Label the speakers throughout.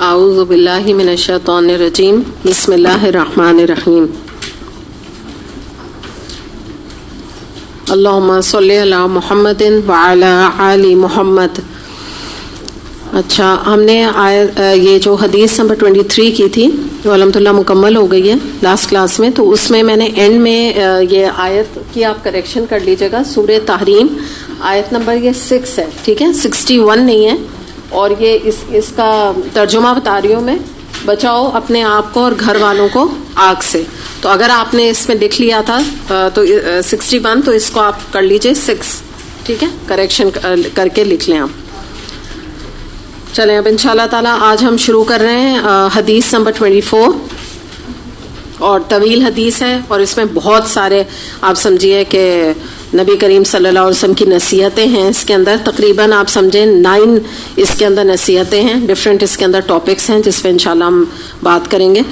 Speaker 1: اعوذ باللہ من الشیطان الرجیم بسم اللہ الرحمن الرحیم اللہم صلی علی محمد وعلی آل محمد. اچھا، ہم نے یہ جو حدیث نمبر 23 کی تھی وہ الحمدللہ مکمل ہو گئی ہے لاسٹ کلاس میں. تو اس میں نے اینڈ میں یہ آیت کی آپ کریکشن کر لیجیے گا. سورہ تحریم آیت نمبر یہ 6 ہے، ٹھیک ہے، 61 نہیں ہے. اور یہ اس کا ترجمہ بتا رہی ہوں میں، بچاؤ اپنے آپ کو اور گھر والوں کو آگ سے. تو اگر آپ نے اس میں لکھ لیا تھا تو 61، تو اس کو آپ کر لیجئے 6، ٹھیک ہے، کریکشن کر کے لکھ لیں آپ. چلیں اب انشاءاللہ تعالیٰ آج ہم شروع کر رہے ہیں حدیث نمبر 24، اور طویل حدیث ہے اور اس میں بہت سارے آپ سمجھیے کہ نبی کریم صلی اللہ علیہ وسلم کی نصیحتیں ہیں. اس کے اندر تقریباً آپ سمجھیں 9 اس کے اندر نصیحتیں ہیں، ڈفرینٹ اس کے اندر ٹاپکس ہیں جس پہ انشاءاللہ ہم بات کریں گے.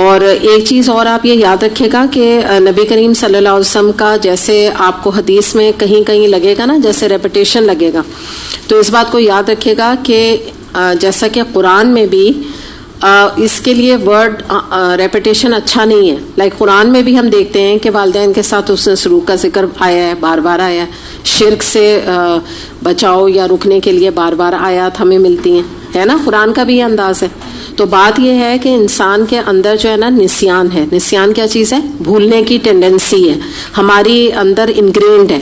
Speaker 1: اور ایک چیز اور آپ یہ یاد رکھیے گا کہ نبی کریم صلی اللہ علیہ وسلم کا جیسے آپ کو حدیث میں کہیں کہیں لگے گا نا جیسے ریپیٹیشن لگے گا، تو اس بات کو یاد رکھیے گا کہ جیسا کہ قرآن میں بھی اس کے لیے ورڈ ریپیٹیشن اچھا نہیں ہے. لائک قرآن میں بھی ہم دیکھتے ہیں کہ والدین کے ساتھ اس نے سلوک کا ذکر آیا ہے، بار بار آیا ہے. شرک سے بچاؤ یا رکنے کے لیے بار بار آیات ہمیں ملتی ہیں، ہے نا. قرآن کا بھی یہ انداز ہے. تو بات یہ ہے کہ انسان کے اندر جو ہے نا نسیان ہے. نسیان کیا چیز ہے؟ بھولنے کی ٹینڈنسی ہے، ہماری اندر انگرینڈ ہے.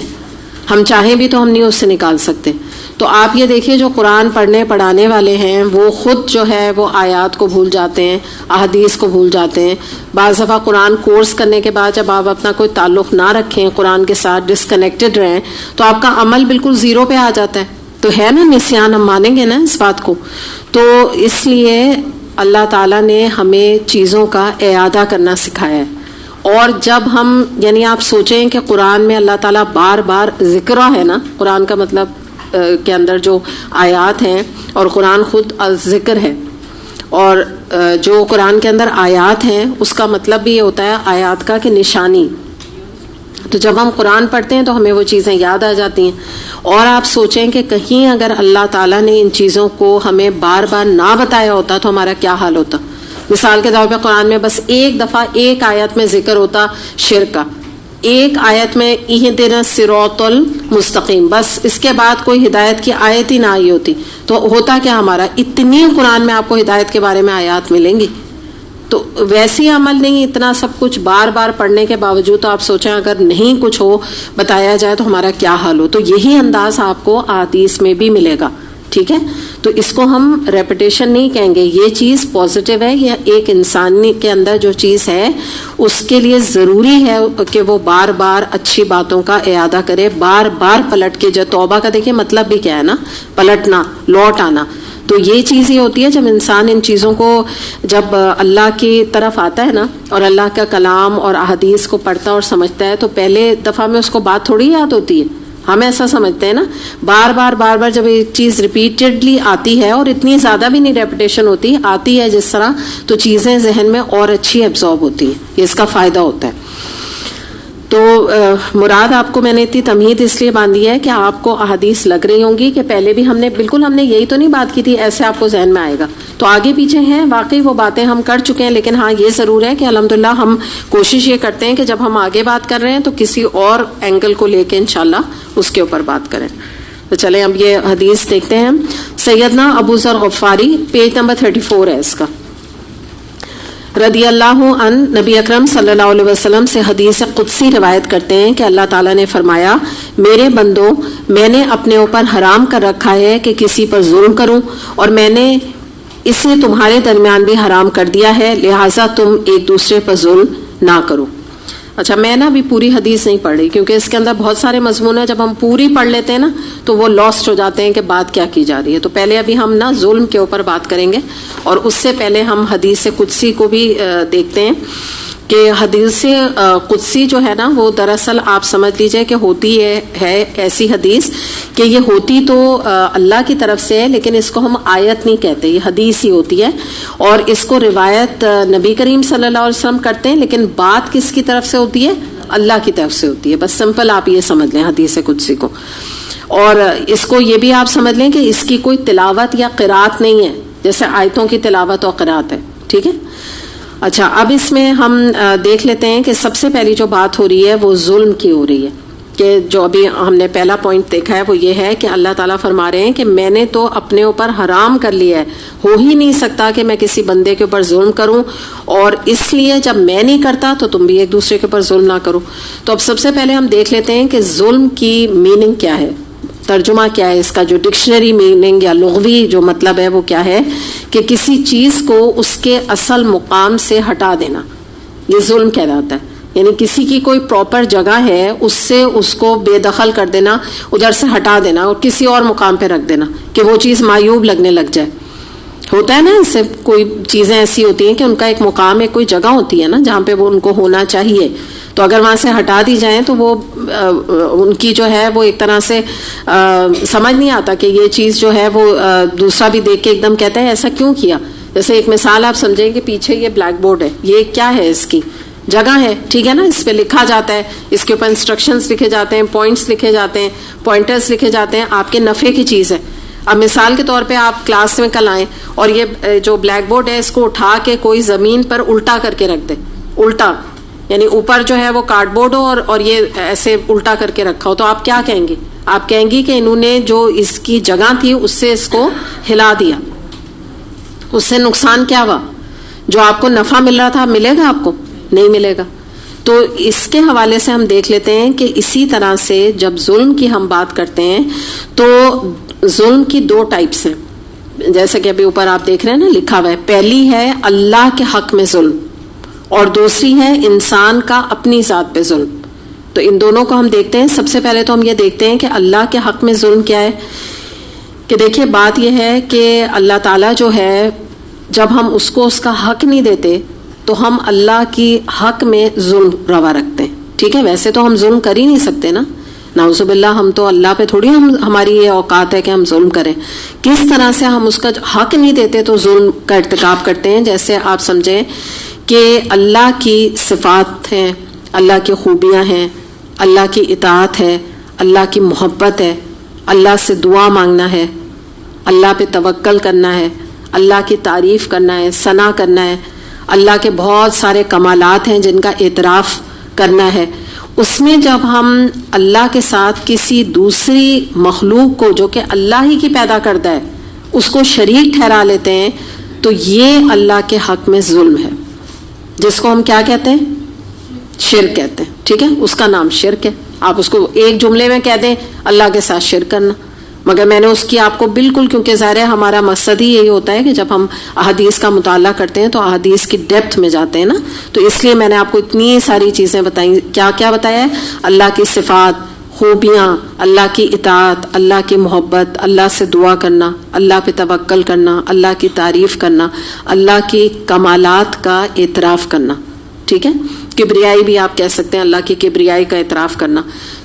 Speaker 1: ہم چاہیں بھی تو ہم نہیں اس سے نکال سکتے. تو آپ یہ دیکھیے جو قرآن پڑھنے پڑھانے والے ہیں وہ خود جو ہے وہ آیات کو بھول جاتے ہیں، احادیث کو بھول جاتے ہیں. بعض دفعہ قرآن کورس کرنے کے بعد جب آپ اپنا کوئی تعلق نہ رکھیں، قرآن کے ساتھ ڈسکنیکٹڈ رہیں، تو آپ کا عمل بالکل زیرو پہ آ جاتا ہے. تو ہے نا نسیان، ہم مانیں گے نا اس بات کو. تو اس لیے اللہ تعالیٰ نے ہمیں چیزوں کا اعادہ کرنا سکھایا ہے. اور جب ہم یعنی آپ سوچیں کہ قرآن میں اللہ تعالیٰ بار بار ذکر ہے نا، قرآن کا مطلب کے اندر جو آیات ہیں، اور قرآن خود ذکر ہے، اور جو قرآن کے اندر آیات ہیں اس کا مطلب بھی یہ ہوتا ہے آیات کا کہ نشانی. تو جب ہم قرآن پڑھتے ہیں تو ہمیں وہ چیزیں یاد آ جاتی ہیں. اور آپ سوچیں کہ کہیں اگر اللہ تعالیٰ نے ان چیزوں کو ہمیں بار بار نہ بتایا ہوتا تو ہمارا کیا حال ہوتا. مثال کے طور پہ قرآن میں بس ایک دفعہ ایک آیت میں ذکر ہوتا شرک کا، ایک آیت میں اہدنا الصراط المستقیم، بس اس کے بعد کوئی ہدایت کی آیت ہی نہ آئی ہوتی، تو ہوتا کیا ہمارا؟ اتنی قرآن میں آپ کو ہدایت کے بارے میں آیات ملیں گی. تو ویسی عمل نہیں، اتنا سب کچھ بار بار پڑھنے کے باوجود تو آپ سوچیں اگر نہیں کچھ ہو بتایا جائے تو ہمارا کیا حال ہو. تو یہی انداز آپ کو احادیث میں بھی ملے گا، ٹھیک ہے. تو اس کو ہم ریپیٹیشن نہیں کہیں گے، یہ چیز پازیٹیو ہے. یہ ایک انسان کے اندر جو چیز ہے اس کے لیے ضروری ہے کہ وہ بار بار اچھی باتوں کا اعادہ کرے، بار بار پلٹ کے. جو توبہ کا دیکھیں مطلب بھی کیا ہے نا، پلٹنا، لوٹ آنا. تو یہ چیز ہی ہوتی ہے جب انسان ان چیزوں کو جب اللہ کی طرف آتا ہے نا اور اللہ کا کلام اور احادیث کو پڑھتا اور سمجھتا ہے، تو پہلے دفعہ میں اس کو بات تھوڑی یاد ہوتی ہے. ہم ایسا سمجھتے ہیں نا، بار بار جب ایک چیز ریپیٹڈلی آتی ہے، اور اتنی زیادہ بھی نہیں ریپیٹیشن ہوتی، آتی ہے جس طرح، تو چیزیں ذہن میں اور اچھی ایبزارب ہوتی ہیں. یہ اس کا فائدہ ہوتا ہے. تو مراد آپ کو میں نے اتنی تمہید اس لیے باندھی ہے کہ آپ کو احادیث لگ رہی ہوں گی کہ پہلے بھی ہم نے یہی تو نہیں بات کی تھی، ایسے آپ کو ذہن میں آئے گا. تو آگے پیچھے ہیں واقعی وہ باتیں ہم کر چکے ہیں، لیکن ہاں یہ ضرور ہے کہ الحمدللہ ہم کوشش یہ کرتے ہیں کہ جب ہم آگے بات کر رہے ہیں تو کسی اور اینگل کو لے کے انشاءاللہ اس کے اوپر بات کریں. تو چلیں اب یہ حدیث دیکھتے ہیں. سیدنا ابو ذر غفاری، پیج نمبر 34 ہے اس کا، رضی اللہ عنہ، نبی اکرم صلی اللہ علیہ وسلم سے حدیث قدسی روایت کرتے ہیں کہ اللہ تعالیٰ نے فرمایا، میرے بندوں، میں نے اپنے اوپر حرام کر رکھا ہے کہ کسی پر ظلم کروں، اور میں نے اسے تمہارے درمیان بھی حرام کر دیا ہے، لہٰذا تم ایک دوسرے پر ظلم نہ کرو. اچھا، میں نا ابھی پوری حدیث نہیں پڑھ رہی کیونکہ اس کے اندر بہت سارے مضمون ہیں. جب ہم پوری پڑھ لیتے ہیں نا تو وہ لاسٹ ہو جاتے ہیں کہ بات کیا کی جا رہی ہے. تو پہلے ابھی ہم نا ظلم کے اوپر بات کریں گے، اور اس سے پہلے ہم حدیث قدسی کو بھی دیکھتے ہیں کہ حدیث قدسی جو ہے نا وہ دراصل آپ سمجھ لیجئے کہ ہوتی ہے ایسی حدیث کہ یہ ہوتی تو اللہ کی طرف سے ہے، لیکن اس کو ہم آیت نہیں کہتے، یہ حدیث ہی ہوتی ہے. اور اس کو روایت نبی کریم صلی اللہ علیہ وسلم کرتے ہیں، لیکن بات کس کی طرف سے ہوتی ہے؟ اللہ کی طرف سے ہوتی ہے. بس سمپل آپ یہ سمجھ لیں حدیث قدسی کو. اور اس کو یہ بھی آپ سمجھ لیں کہ اس کی کوئی تلاوت یا قرات نہیں ہے، جیسے آیتوں کی تلاوت اور قرات ہے. ٹھیک ہے. اچھا, اب اس میں ہم دیکھ لیتے ہیں کہ سب سے پہلی جو بات ہو رہی ہے وہ ظلم کی ہو رہی ہے. کہ جو ابھی ہم نے پہلا پوائنٹ دیکھا ہے وہ یہ ہے کہ اللہ تعالیٰ فرما رہے ہیں کہ میں نے تو اپنے اوپر حرام کر لیا ہے, ہو ہی نہیں سکتا کہ میں کسی بندے کے اوپر ظلم کروں, اور اس لیے جب میں نہیں کرتا تو تم بھی ایک دوسرے کے اوپر ظلم نہ کرو. تو اب سب سے پہلے ہم دیکھ لیتے ہیں کہ ظلم کی میننگ کیا ہے, ترجمہ کیا ہے اس کا, جو ڈکشنری میننگ یا لغوی جو مطلب ہے وہ کیا ہے, کہ کسی چیز کو اس کے اصل مقام سے ہٹا دینا, یہ ظلم کہلاتا ہے. یعنی کسی کی کوئی پراپر جگہ ہے اس سے اس کو بے دخل کر دینا, ادھر سے ہٹا دینا اور کسی اور مقام پہ رکھ دینا کہ وہ چیز معیوب لگنے لگ جائے. ہوتا ہے نا, اس سے کوئی چیزیں ایسی ہوتی ہیں کہ ان کا ایک مقام ہے, کوئی جگہ ہوتی ہے نا جہاں پہ وہ ان کو ہونا چاہیے, تو اگر وہاں سے ہٹا دی جائیں تو وہ ان کی جو ہے وہ ایک طرح سے سمجھ نہیں آتا کہ یہ چیز جو ہے وہ دوسرا بھی دیکھ کے ایک دم کہتا ہے ایسا کیوں کیا. جیسے ایک مثال آپ سمجھیں کہ پیچھے یہ بلیک بورڈ ہے, یہ کیا ہے, اس کی جگہ ہے, ٹھیک ہے نا, اس پہ لکھا جاتا ہے, اس کے اوپر انسٹرکشنز لکھے جاتے ہیں, پوائنٹس لکھے جاتے ہیں, پوائنٹرز لکھے جاتے ہیں, آپ کے نفع کی چیز ہے. اب مثال کے طور پہ آپ کلاس میں کل آئیں اور یہ جو بلیک بورڈ ہے اس کو اٹھا کے کوئی زمین پر الٹا کر کے رکھ دے, الٹا یعنی اوپر جو ہے وہ کارڈ بورڈ ہو اور یہ ایسے الٹا کر کے رکھا ہو, تو آپ کیا کہیں گے؟ آپ کہیں گی کہ انہوں نے جو اس کی جگہ تھی اس سے اس کو ہلا دیا, اس سے نقصان کیا ہوا؟ جو آپ کو نفع مل رہا تھا ملے گا آپ کو؟ نہیں ملے گا. تو اس کے حوالے سے ہم دیکھ لیتے ہیں کہ اسی طرح سے جب ظلم کی ہم بات کرتے ہیں تو ظلم کی دو ٹائپس ہیں, جیسے کہ ابھی اوپر آپ دیکھ رہے ہیں نا لکھا ہوا ہے. پہلی ہے اللہ کے حق میں ظلم اور دوسری ہے انسان کا اپنی ذات پہ ظلم. تو ان دونوں کو ہم دیکھتے ہیں. سب سے پہلے تو ہم یہ دیکھتے ہیں کہ اللہ کے حق میں ظلم کیا ہے. کہ دیکھیے بات یہ ہے کہ اللہ تعالیٰ جو ہے جب ہم اس کو اس کا حق نہیں دیتے تو ہم اللہ کی حق میں ظلم روا رکھتے ہیں. ٹھیک ہے, ویسے تو ہم ظلم کر ہی نہیں سکتے نا, نعوذ باللہ, ہم تو اللہ پہ تھوڑی ہماری یہ اوقات ہے کہ ہم ظلم کریں. کس طرح سے ہم اس کا حق نہیں دیتے تو ظلم کا ارتکاب کرتے ہیں. جیسے آپ سمجھیں کہ اللہ کی صفات ہیں, اللہ کی خوبیاں ہیں, اللہ کی اطاعت ہے, اللہ کی محبت ہے, اللہ سے دعا مانگنا ہے, اللہ پہ توکل کرنا ہے, اللہ کی تعریف کرنا ہے, ثنا کرنا ہے, اللہ کے بہت سارے کمالات ہیں جن کا اعتراف کرنا ہے. اس میں جب ہم اللہ کے ساتھ کسی دوسری مخلوق کو جو کہ اللہ ہی کی پیدا کردہ ہے اس کو شریک ٹھہرا لیتے ہیں تو یہ اللہ کے حق میں ظلم ہے, جس کو ہم کیا کہتے ہیں؟ شرک کہتے ہیں. ٹھیک ہے, اس کا نام شرک ہے. آپ اس کو ایک جملے میں کہہ دیں اللہ کے ساتھ شرک کرنا, مگر میں نے اس کی آپ کو بالکل, کیونکہ ظاہر ہے ہمارا مقصد ہی یہی ہوتا ہے کہ جب ہم احادیث کا مطالعہ کرتے ہیں تو احادیث کی ڈیپتھ میں جاتے ہیں نا, تو اس لیے میں نے آپ کو اتنی ساری چیزیں بتائیں. کیا کیا بتایا ہے؟ اللہ کی صفات, خوبیاں, اللہ کی اطاعت, اللہ کی محبت, اللہ سے دعا کرنا, اللہ پہ توکل کرنا, اللہ کی تعریف کرنا, اللہ کی کمالات کا اعتراف کرنا. ٹھیک ہے, کبریائی بھی آپ کہہ سکتے ہیں, اللہ کی کبریائی کا اعتراف کرنا.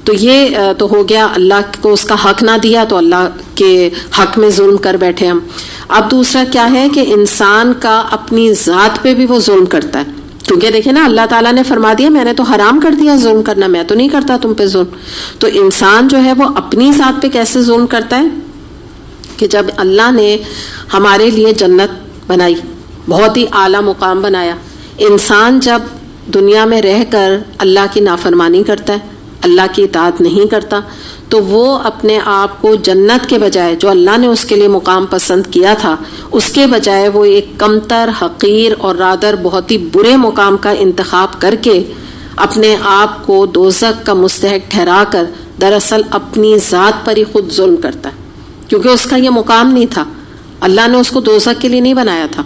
Speaker 1: تو یہ تو ہو گیا, اللہ کو اس کا حق نہ دیا تو اللہ کے حق میں ظلم کر بیٹھے ہم. اب دوسرا کیا ہے کہ انسان کا اپنی ذات پہ بھی وہ ظلم کرتا ہے, کیونکہ دیکھیں نا اللہ تعالیٰ نے فرما دیا میں نے تو حرام کر دیا ظلم کرنا, میں تو نہیں کرتا تم پہ ظلم. تو انسان جو ہے وہ اپنی ذات پہ کیسے ظلم کرتا ہے کہ جب اللہ نے ہمارے لیے جنت بنائی, بہت ہی اعلیٰ مقام بنایا, انسان جب دنیا میں رہ کر اللہ کی نافرمانی کرتا ہے, اللہ کی اطاعت نہیں کرتا, تو وہ اپنے آپ کو جنت کے بجائے جو اللہ نے اس کے لیے مقام پسند کیا تھا اس کے بجائے وہ ایک کمتر, حقیر اور رادر بہت ہی برے مقام کا انتخاب کر کے اپنے آپ کو دوزخ کا مستحق ٹھہرا کر دراصل اپنی ذات پر ہی خود ظلم کرتا ہے, کیونکہ اس کا یہ مقام نہیں تھا, اللہ نے اس کو دوزخ کے لیے نہیں بنایا تھا.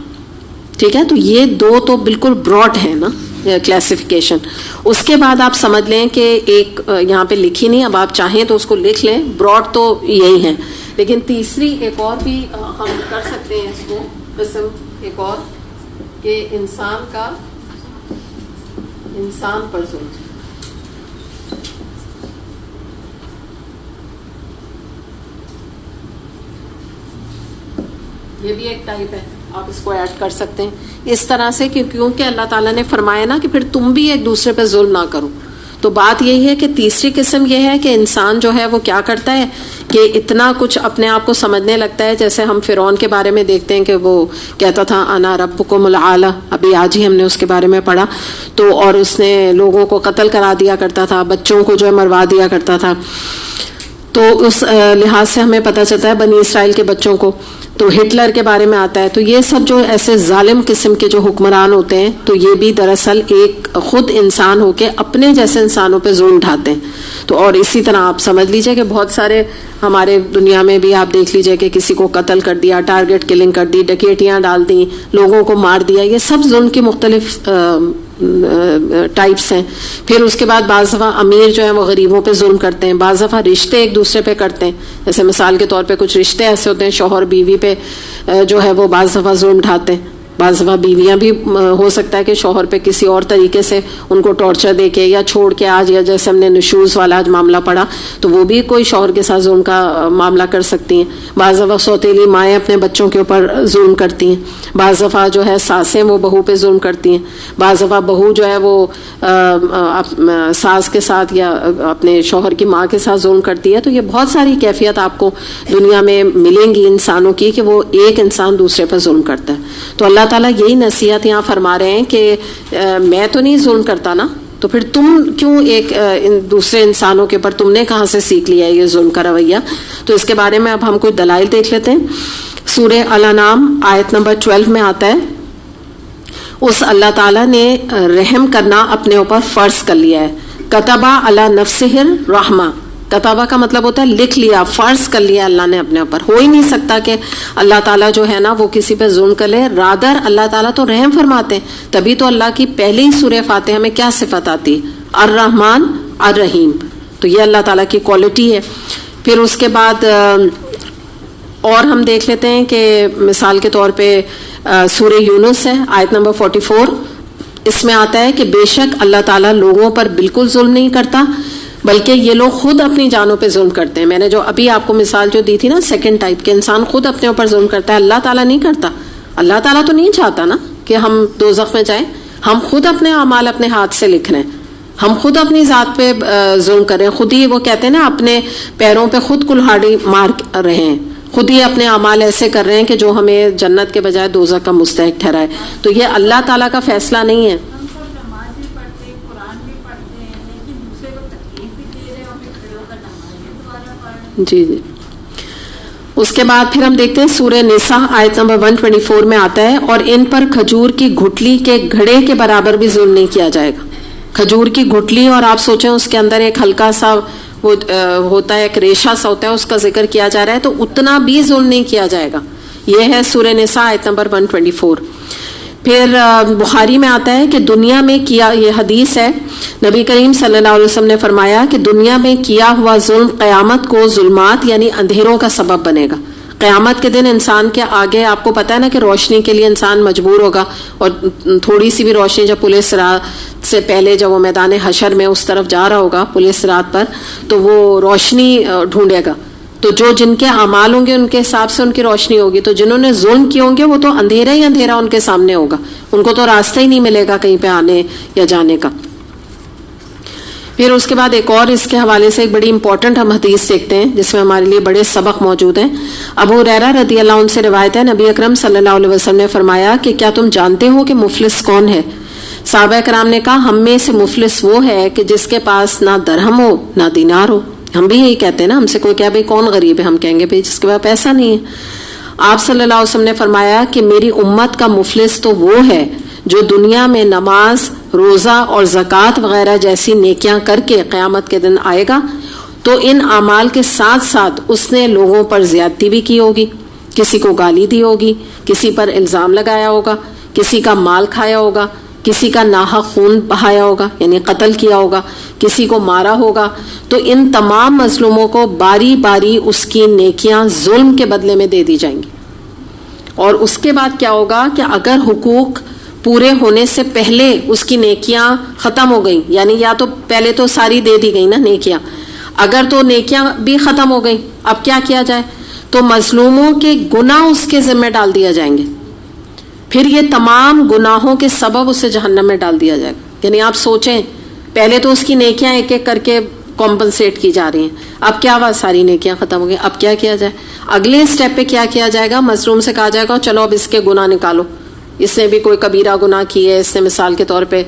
Speaker 1: ٹھیک ہے, تو یہ دو تو بالکل براڈ ہے نا کلاسیفیکیشن. اس کے بعد آپ سمجھ لیں کہ ایک یہاں پہ لکھی نہیں, اب آپ چاہیں تو اس کو لکھ لیں, براڈ تو یہی ہے, لیکن تیسری ایک اور بھی ہم کر سکتے ہیں اس کو قسم ایک اور, کہ انسان کا انسان پر ظلم. یہ بھی ایک ٹائپ ہے, آپ اس کو ایڈ کر سکتے ہیں اس طرح سے, کیونکہ اللہ تعالیٰ نے فرمایا نا کہ پھر تم بھی ایک دوسرے پہ ظلم نہ کرو. تو بات یہی ہے کہ تیسری قسم یہ ہے کہ انسان جو ہے وہ کیا کرتا ہے, کہ اتنا کچھ اپنے آپ کو سمجھنے لگتا ہے. جیسے ہم فرعون کے بارے میں دیکھتے ہیں کہ وہ کہتا تھا انا ربکم الاعلی، ابھی آج ہی ہم نے اس کے بارے میں پڑھا. تو اور اس نے لوگوں کو قتل کرا دیا کرتا تھا، بچوں کو جو ہے مروا دیا کرتا تھا. تو اس لحاظ سے ہمیں پتہ چلتا ہے بنی اسرائیل کے بچوں کو. تو ہٹلر کے بارے میں آتا ہے. تو یہ سب جو ایسے ظالم قسم کے جو حکمران ہوتے ہیں تو یہ بھی دراصل ایک خود انسان ہو کے اپنے جیسے انسانوں پہ ظلم ڈھاتے ہیں. تو اور اسی طرح آپ سمجھ لیجئے کہ بہت سارے ہمارے دنیا میں بھی آپ دیکھ لیجئے کہ کسی کو قتل کر دیا، ٹارگٹ کلنگ کر دی، ڈکیٹیاں ڈال دیں، لوگوں کو مار دیا. یہ سب ظلم کی مختلف ٹائپس ہیں. پھر اس کے بعد بعض دفعہ امیر جو ہیں وہ غریبوں پہ ظلم کرتے ہیں، بعض دفعہ رشتے ایک دوسرے پہ کرتے ہیں. جیسے مثال کے طور پہ کچھ رشتے ایسے ہوتے ہیں شوہر بیوی پہ جو ہے وہ بعض دفعہ ظلم ڈھاتے ہیں. بعض دفعہ بیویاں بھی ہو سکتا ہے کہ شوہر پہ کسی اور طریقے سے ان کو ٹارچر دے کے یا چھوڑ کے آج، یا جیسے ہم نے نشوز والا آج معاملہ پڑھا تو وہ بھی کوئی شوہر کے ساتھ ظلم کا معاملہ کر سکتی ہیں. بعض دفعہ سوتیلی مائیں اپنے بچوں کے اوپر ظلم کرتی ہیں. بعض دفعہ جو ہے ساسیں وہ بہو پہ ظلم کرتی ہیں. بعض دفعہ بہو جو ہے وہ ساس کے ساتھ یا اپنے شوہر کی ماں کے ساتھ ظلم کرتی ہے. تو یہ بہت ساری کیفیت آپ کو دنیا میں ملیں گی انسانوں کی کہ وہ ایک انسان دوسرے پر ظلم کرتا ہے. تو اللہ تعالیٰ یہی نصیحت یہاں فرما رہے ہیں کہ میں تو نہیں ظلم کرتا نا، تو پھر تم کیوں ایک دوسرے انسانوں کے اوپر تم نے کہاں سے سیکھ لیا ہے یہ ظلم کا رویہ. تو اس کے بارے میں اب ہم کچھ دلائل دیکھ لیتے ہیں. سورہ الانعام آیت نمبر 12 میں آتا ہے اس اللہ تعالیٰ نے رحم کرنا اپنے اوپر فرض کر لیا ہے. کتبہ علی نفسہ الرحمہ، کتابہ کا مطلب ہوتا ہے لکھ لیا، فرض کر لیا اللہ نے اپنے اوپر. ہو ہی نہیں سکتا کہ اللہ تعالیٰ جو ہے نا وہ کسی پہ ظلم کر لے. رادر اللہ تعالیٰ تو رحم فرماتے ہیں. تبھی تو اللہ کی پہلی ہی سورہ فاتحہ میں کیا صفت آتی ہے؟ الرحمن الرحیم. تو یہ اللہ تعالیٰ کی کوالٹی ہے. پھر اس کے بعد اور ہم دیکھ لیتے ہیں کہ مثال کے طور پہ سورہ یونس ہے آیت نمبر 44. اس میں آتا ہے کہ بے شک اللہ تعالیٰ لوگوں پر بالکل ظلم نہیں کرتا بلکہ یہ لوگ خود اپنی جانوں پہ ظلم کرتے ہیں. میں نے جو ابھی آپ کو مثال جو دی تھی نا سیکنڈ ٹائپ کے، انسان خود اپنے اوپر ظلم کرتا ہے، اللہ تعالیٰ نہیں کرتا. اللہ تعالیٰ تو نہیں چاہتا نا کہ ہم دوزخ میں جائیں. ہم خود اپنے اعمال اپنے ہاتھ سے لکھ رہے ہیں، ہم خود اپنی ذات پہ ظلم کر رہے ہیں. خود ہی وہ کہتے ہیں نا اپنے پیروں پہ خود کلہاڑی مار رہے ہیں، خود ہی اپنے اعمال ایسے کر رہے ہیں کہ جو ہمیں جنت کے بجائے دوزخ کا مستحق ٹھہرائے. تو یہ اللہ تعالیٰ کا فیصلہ نہیں ہے. جی جی. اس کے بعد پھر ہم دیکھتے ہیں سورہ نساء آیت نمبر 124 میں آتا ہے اور ان پر کھجور کی گھٹلی کے گھڑے کے برابر بھی ظلم نہیں کیا جائے گا. کھجور کی گھٹلی، اور آپ سوچیں اس کے اندر ایک ہلکا سا وہ ہوتا ہے، ایک ریشہ سا ہوتا ہے، اس کا ذکر کیا جا رہا ہے، تو اتنا بھی ظلم نہیں کیا جائے گا. یہ ہے سورہ نساء آیت نمبر 124. پھر بخاری میں آتا ہے کہ دنیا میں کیا، یہ حدیث ہے، نبی کریم صلی اللہ علیہ وسلم نے فرمایا کہ دنیا میں کیا ہوا ظلم قیامت کو ظلمات یعنی اندھیروں کا سبب بنے گا. قیامت کے دن انسان کے آگے آپ کو پتا ہے نا کہ روشنی کے لیے انسان مجبور ہوگا، اور تھوڑی سی بھی روشنی جب پولیس صراط سے پہلے جب وہ میدان حشر میں اس طرف جا رہا ہوگا پولیس صراط پر، تو وہ روشنی ڈھونڈے گا. تو جو جن کے اعمال ہوں گے ان کے حساب سے ان کی روشنی ہوگی. تو جنہوں نے ظلم کیے ہوں گے وہ تو اندھیرا ہی اندھیرا ان کے سامنے ہوگا، ان کو تو راستہ ہی نہیں ملے گا کہیں پہ آنے یا جانے کا. پھر اس کے بعد ایک اور اس کے حوالے سے ایک بڑی امپورٹنٹ ہم حدیث دیکھتے ہیں جس میں ہمارے لیے بڑے سبق موجود ہیں. ابو ہریرہ رضی اللہ عنہ سے روایت ہے، نبی اکرم صلی اللہ علیہ وسلم نے فرمایا کہ کیا تم جانتے ہو کہ مفلس کون ہے؟ صحابہ کرام نے کہا ہم میں سے مفلس وہ ہے کہ جس کے پاس نہ درہم ہو نہ دینار ہو. ہم بھی یہی کہتے ہیں نا، ہم سے کوئی کہے بھائی کون غریب ہے، ہم کہیں گے بھائی جس کے پاس پیسہ نہیں ہے. آپ صلی اللہ علیہ وسلم نے فرمایا کہ میری امت کا مفلس تو وہ ہے جو دنیا میں نماز، روزہ اور زکوٰۃ وغیرہ جیسی نیکیاں کر کے قیامت کے دن آئے گا تو ان اعمال کے ساتھ ساتھ اس نے لوگوں پر زیادتی بھی کی ہوگی، کسی کو گالی دی ہوگی، کسی پر الزام لگایا ہوگا، کسی کا مال کھایا ہوگا، کسی کا ناحق خون بہایا ہوگا یعنی قتل کیا ہوگا، کسی کو مارا ہوگا. تو ان تمام مظلوموں کو باری باری اس کی نیکیاں ظلم کے بدلے میں دے دی جائیں گی. اور اس کے بعد کیا ہوگا کہ اگر حقوق پورے ہونے سے پہلے اس کی نیکیاں ختم ہو گئیں، یعنی یا تو پہلے تو ساری دے دی گئی نا نیکیاں، اگر تو نیکیاں بھی ختم ہو گئیں اب کیا کیا جائے؟ تو مظلوموں کے گناہ اس کے ذمہ ڈال دیا جائیں گے. پھر یہ تمام گناہوں کے سبب اسے جہنم میں ڈال دیا جائے گا. یعنی آپ سوچیں، پہلے تو اس کی نیکیاں ایک ایک کر کے کمپنسیٹ کی جا رہی ہیں. اب کیا ہوا, ساری نیکیاں ختم ہو گئی, اب کیا کیا جائے؟ اگلے اسٹیپ پہ کیا کیا جائے گا؟ مظلوم سے کہا جائے گا چلو اب اس کے گناہ نکالو, اس نے بھی کوئی کبیرہ گناہ کی ہے, اس نے مثال کے طور پہ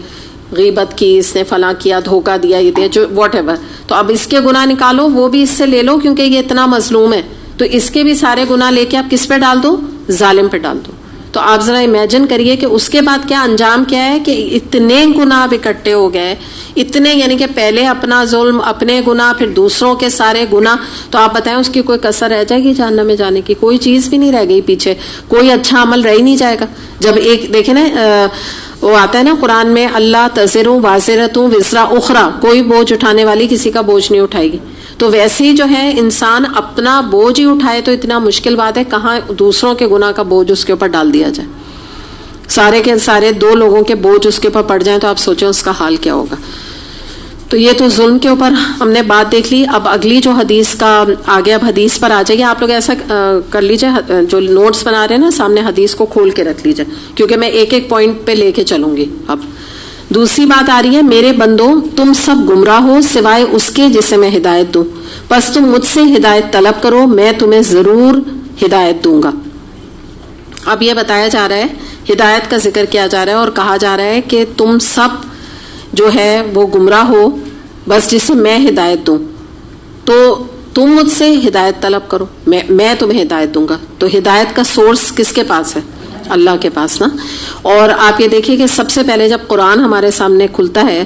Speaker 1: غیبت کی, اس نے فلاں کیا, دھوکہ دیا, یہ دیا, جو واٹ ایور, تو اب اس کے گناہ نکالو, وہ بھی اس سے لے لو کیونکہ یہ اتنا مظلوم ہے, تو اس کے بھی سارے گناہ لے کے آپ کس پہ ڈال دو؟ ظالم پہ ڈال دو. تو آپ ذرا امیجن کریے کہ اس کے بعد کیا انجام کیا ہے, کہ اتنے گناہ اب اکٹھے ہو گئے, اتنے, یعنی کہ پہلے اپنا ظلم, اپنے گناہ, پھر دوسروں کے سارے گناہ, تو آپ بتائیں اس کی کوئی کسر رہ جائے گی جہنم میں جانے کی؟ کوئی چیز بھی نہیں رہ گئی پیچھے, کوئی اچھا عمل رہ ہی نہیں جائے گا. جب ایک دیکھیں نا وہ آتا ہے نا قرآن میں, اللہ تزر وازرۃ وزر اخری, کوئی بوجھ اٹھانے والی کسی کا بوجھ نہیں اٹھائے گی. تو ویسے ہی جو ہے انسان اپنا بوجھ ہی اٹھائے تو اتنا مشکل بات ہے, کہاں دوسروں کے گناہ کا بوجھ اس کے اوپر ڈال دیا جائے. سارے کے سارے 2 لوگوں کے بوجھ اس کے اوپر پڑ جائیں تو آپ سوچیں اس کا حال کیا ہوگا. تو یہ تو ظلم کے اوپر ہم نے بات دیکھ لی. اب اگلی جو حدیث کا آگے, اب حدیث پر آ جائیے. آپ لوگ ایسا کر لیجئے, جو نوٹس بنا رہے ہیں نا سامنے, حدیث کو کھول کے رکھ لیجئے, کیونکہ میں ایک ایک پوائنٹ پہ لے کے چلوں گی. اب دوسری بات آ رہی ہے, میرے بندوں تم سب گمراہ ہو سوائے اس کے جسے میں ہدایت دوں, بس تم مجھ سے ہدایت طلب کرو, میں تمہیں ضرور ہدایت دوں گا. اب یہ بتایا جا رہا ہے, ہدایت کا ذکر کیا جا رہا ہے اور کہا جا رہا ہے کہ تم سب جو ہے وہ گمراہ ہو, بس جسے میں ہدایت دوں, تو تم مجھ سے ہدایت طلب کرو, میں تمہیں ہدایت دوں گا. تو ہدایت کا سورس کس کے پاس ہے؟ اللہ کے پاس نا. اور آپ یہ دیکھیے کہ سب سے پہلے جب قرآن ہمارے سامنے کھلتا ہے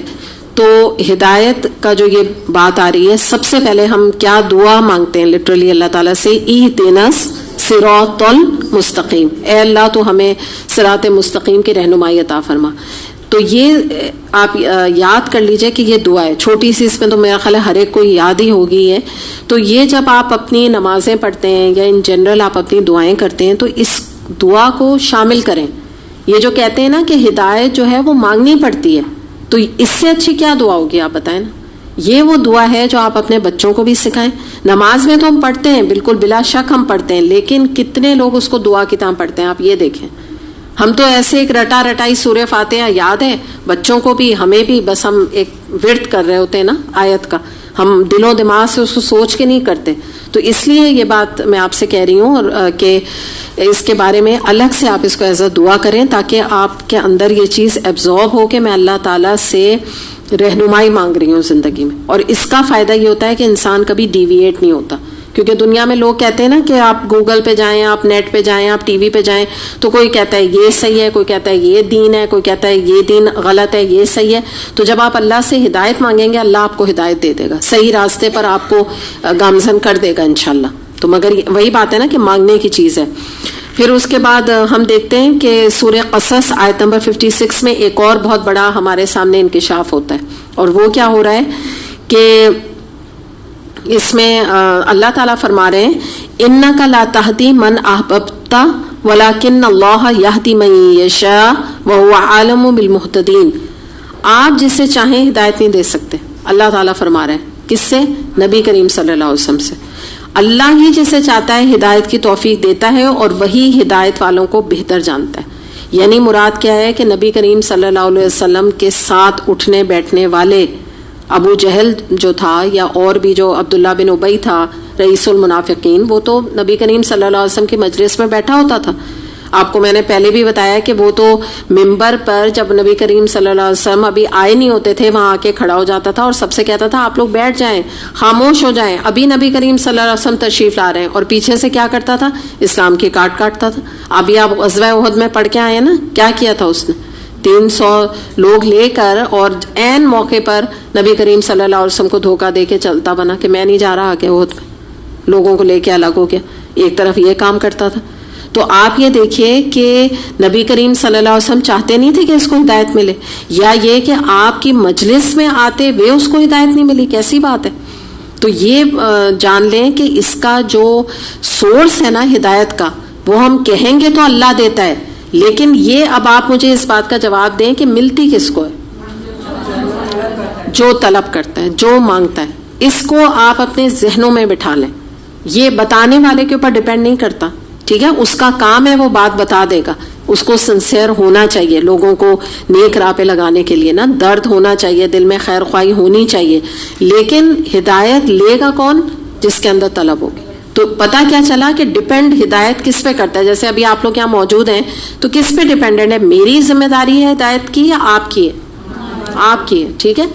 Speaker 1: تو ہدایت کا جو یہ بات آ رہی ہے, سب سے پہلے ہم کیا دعا مانگتے ہیں لٹرلی اللہ تعالیٰ سے, اہدناس صراط المستقیم, اے اللہ تو ہمیں صراط مستقیم کی رہنمائی عطا فرما. تو یہ آپ یاد کر لیجئے کہ یہ دعا ہے چھوٹی سی, اس میں تو میرا خیال ہے ہر ایک کو یاد ہی ہوگی ہے. تو یہ جب آپ اپنی نمازیں پڑھتے ہیں یا ان جنرل آپ اپنی دعائیں کرتے ہیں تو اس دعا کو شامل کریں. یہ جو کہتے ہیں نا کہ ہدایت جو ہے وہ مانگنی پڑتی ہے, تو اس سے اچھی کیا دعا ہوگی آپ بتائیں نا. یہ وہ دعا ہے جو آپ اپنے بچوں کو بھی سکھائیں. نماز میں تو ہم پڑھتے ہیں, بالکل بلا شک ہم پڑھتے ہیں, لیکن کتنے لوگ اس کو دعا کی طرح پڑھتے ہیں آپ یہ دیکھیں. ہم تو ایسے ایک رٹا رٹائی سورہ فاتحہ یاد ہے, بچوں کو بھی ہمیں بھی, بس ہم ایک ورد کر رہے ہوتے ہیں نا آیت کا, ہم دل و دماغ سے اس کو سوچ کے نہیں کرتے. تو اس لیے یہ بات میں آپ سے کہہ رہی ہوں, اور کہ اس کے بارے میں الگ سے آپ اس کو ایز اے دعا کریں تاکہ آپ کے اندر یہ چیز ایبزارب ہو کہ میں اللہ تعالیٰ سے رہنمائی مانگ رہی ہوں زندگی میں. اور اس کا فائدہ یہ ہوتا ہے کہ انسان کبھی ڈیویٹ نہیں ہوتا, کیونکہ دنیا میں لوگ کہتے ہیں نا کہ آپ گوگل پہ جائیں, آپ نیٹ پہ جائیں, آپ ٹی وی پہ جائیں, تو کوئی کہتا ہے یہ صحیح ہے, کوئی کہتا ہے یہ دین ہے, کوئی کہتا ہے یہ دین غلط ہے, یہ صحیح ہے. تو جب آپ اللہ سے ہدایت مانگیں گے اللہ آپ کو ہدایت دے دے گا, صحیح راستے پر آپ کو گامزن کر دے گا انشاءاللہ. تو مگر وہی بات ہے نا کہ مانگنے کی چیز ہے. پھر اس کے بعد ہم دیکھتے ہیں کہ سورہ قصص آیت نمبر 56 میں ایک اور بہت بڑا ہمارے سامنے انکشاف ہوتا ہے, اور وہ کیا ہو رہا ہے کہ اس میں اللہ تعالیٰ فرما رہے ہیں, انک لا تہدی من احببت ولکن اللہ یہدی من یشاء وہو عالم بالمہتدین. آپ جسے چاہیں ہدایت نہیں دے سکتے, اللہ تعالیٰ فرما رہے ہیں. کس سے؟ نبی کریم صلی اللہ علیہ وسلم سے. اللہ ہی جسے چاہتا ہے ہدایت کی توفیق دیتا ہے, اور وہی ہدایت والوں کو بہتر جانتا ہے. یعنی مراد کیا ہے کہ نبی کریم صلی اللہ علیہ وسلم کے ساتھ اٹھنے بیٹھنے والے ابو جہل جو تھا, یا اور بھی جو عبداللہ بن ابی تھا رئیس المنافقین, وہ تو نبی کریم صلی اللہ علیہ وسلم کی مجلس میں بیٹھا ہوتا تھا. آپ کو میں نے پہلے بھی بتایا کہ وہ تو ممبر پر جب نبی کریم صلی اللہ علیہ وسلم ابھی آئے نہیں ہوتے تھے وہاں آ کے کھڑا ہو جاتا تھا اور سب سے کہتا تھا آپ لوگ بیٹھ جائیں, خاموش ہو جائیں, ابھی نبی کریم صلی اللہ علیہ وسلم تشریف لا رہے ہیں. اور پیچھے سے کیا کرتا تھا؟ اسلام کی کاٹ کاٹتا تھا. ابھی آپ غزوہ احد میں پڑھ کے آئے نا, کیا کیا تھا اس نے؟ 300 لوگ لے کر اور عین موقع پر نبی کریم صلی اللہ علیہ وسلم کو دھوکہ دے کے چلتا بنا کہ میں نہیں جا رہا آگے احد میں, لوگوں کو لے کے الگ ہو گیا. ایک طرف یہ کام کرتا تھا. تو آپ یہ دیکھیے کہ نبی کریم صلی اللہ علیہ وسلم چاہتے نہیں تھے کہ اس کو ہدایت ملے, یا یہ کہ آپ کی مجلس میں آتے ہوئے اس کو ہدایت نہیں ملی, کیسی بات ہے. تو یہ جان لیں کہ اس کا جو سورس ہے نا ہدایت کا, وہ ہم کہیں گے تو اللہ دیتا ہے, لیکن یہ اب آپ مجھے اس بات کا جواب دیں کہ ملتی کس کو ہے؟ جو طلب کرتا ہے, جو مانگتا ہے. اس کو آپ اپنے ذہنوں میں بٹھا لیں. یہ بتانے والے کے اوپر ڈیپینڈ نہیں کرتا ٹھیک ہے, اس کا کام ہے وہ بات بتا دے گا, اس کو سنسیئر ہونا چاہیے لوگوں کو نیک راہ پہ لگانے کے لیے نا, درد ہونا چاہیے, دل میں خیر خواہی ہونی چاہیے, لیکن ہدایت لے گا کون؟ جس کے اندر طلب ہوگی. تو پتا کیا چلا کہ ڈیپینڈ ہدایت کس پہ کرتا ہے. جیسے ابھی آپ لوگ یہاں موجود ہیں تو کس پہ ڈیپینڈنٹ ہے؟ میری ذمہ داری ہے ہدایت کی یا آپ کی ہے؟ آپ کی ہے, ٹھیک ہے.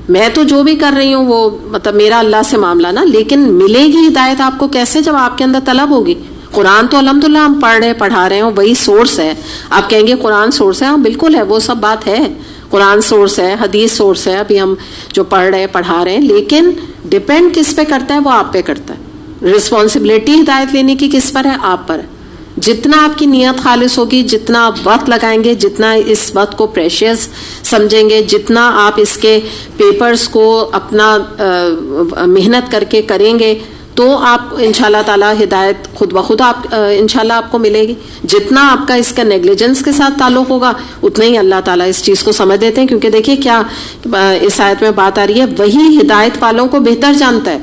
Speaker 1: میں تو جو بھی کر رہی ہوں وہ مطلب میرا اللہ سے معاملہ نا, لیکن ملے گی ہدایت آپ کو کیسے؟ جب آپ کے اندر طلب ہوگی. قرآن تو الحمدللہ ہم پڑھ رہے پڑھا رہے ہیں, وہی سورس ہے. آپ کہیں گے قرآن سورس ہے, ہاں بالکل ہے, وہ سب بات ہے, قرآن سورس ہے, حدیث سورس ہے, ابھی ہم جو پڑھ رہے ہیں پڑھا رہے ہیں, لیکن ڈیپینڈ کس پہ کرتا ہے؟ وہ آپ پہ کرتا ہے. رسپانسبلٹی ہدایت لینے کی کس پر ہے؟ آپ پر ہے. جتنا آپ کی نیت خالص ہوگی, جتنا آپ وقت لگائیں گے, جتنا اس وقت کو پریشیس سمجھیں گے, جتنا آپ اس کے پیپرز کو اپنا محنت کر کے کریں گے, تو آپ انشاءاللہ تعالیٰ ہدایت خود بخود آپ انشاءاللہ آپ کو ملے گی. جتنا آپ کا اس کا نیگلیجنس کے ساتھ تعلق ہوگا, اتنا ہی اللہ تعالیٰ اس چیز کو سمجھ دیتے ہیں. کیونکہ دیکھیے کیا اس آیت میں بات آ رہی ہے, وہی ہدایت والوں کو بہتر جانتا ہے.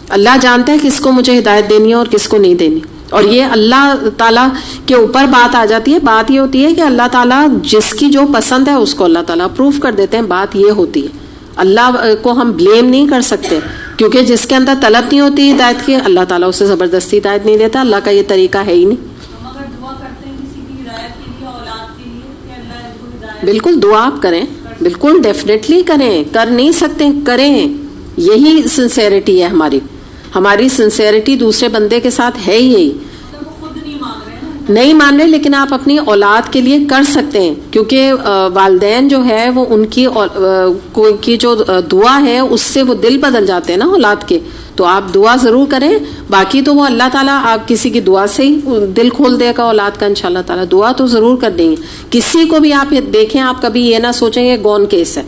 Speaker 1: اللہ جانتا ہے کس کو مجھے ہدایت دینی ہے اور کس کو نہیں دینی. اور یہ اللہ تعالیٰ کے اوپر بات آ جاتی ہے. بات یہ ہوتی ہے کہ اللہ تعالیٰ جس کی جو پسند ہے اس کو اللہ تعالیٰ اپروو کر دیتے ہیں. بات یہ ہوتی ہے, اللہ کو ہم بلیم نہیں کر سکتے, کیونکہ جس کے اندر طلب نہیں ہوتی ہدایت کی, اللہ تعالیٰ اسے زبردستی ہدایت نہیں دیتا. اللہ کا یہ طریقہ ہے ہی نہیں. بالکل دعا آپ کریں, بالکل ڈیفینیٹلی کریں. کر نہیں سکتے کریں, یہی سنسیئرٹی ہے ہماری. ہماری سنسیئرٹی دوسرے بندے کے ساتھ ہے ہی یہی. نہیں مان رہے, لیکن آپ اپنی اولاد کے لیے کر سکتے ہیں, کیونکہ والدین جو ہے وہ ان کی جو دعا ہے اس سے وہ دل بدل جاتے ہیں نا اولاد کے. تو آپ دعا ضرور کریں, باقی تو وہ اللہ تعالیٰ آپ کسی کی دعا سے ہی دل کھول دے گا اولاد کا انشاءاللہ تعالیٰ. دعا تو ضرور کر دیں گے. کسی کو بھی آپ دیکھیں, آپ کبھی یہ نہ سوچیں گے گون کیس ہے.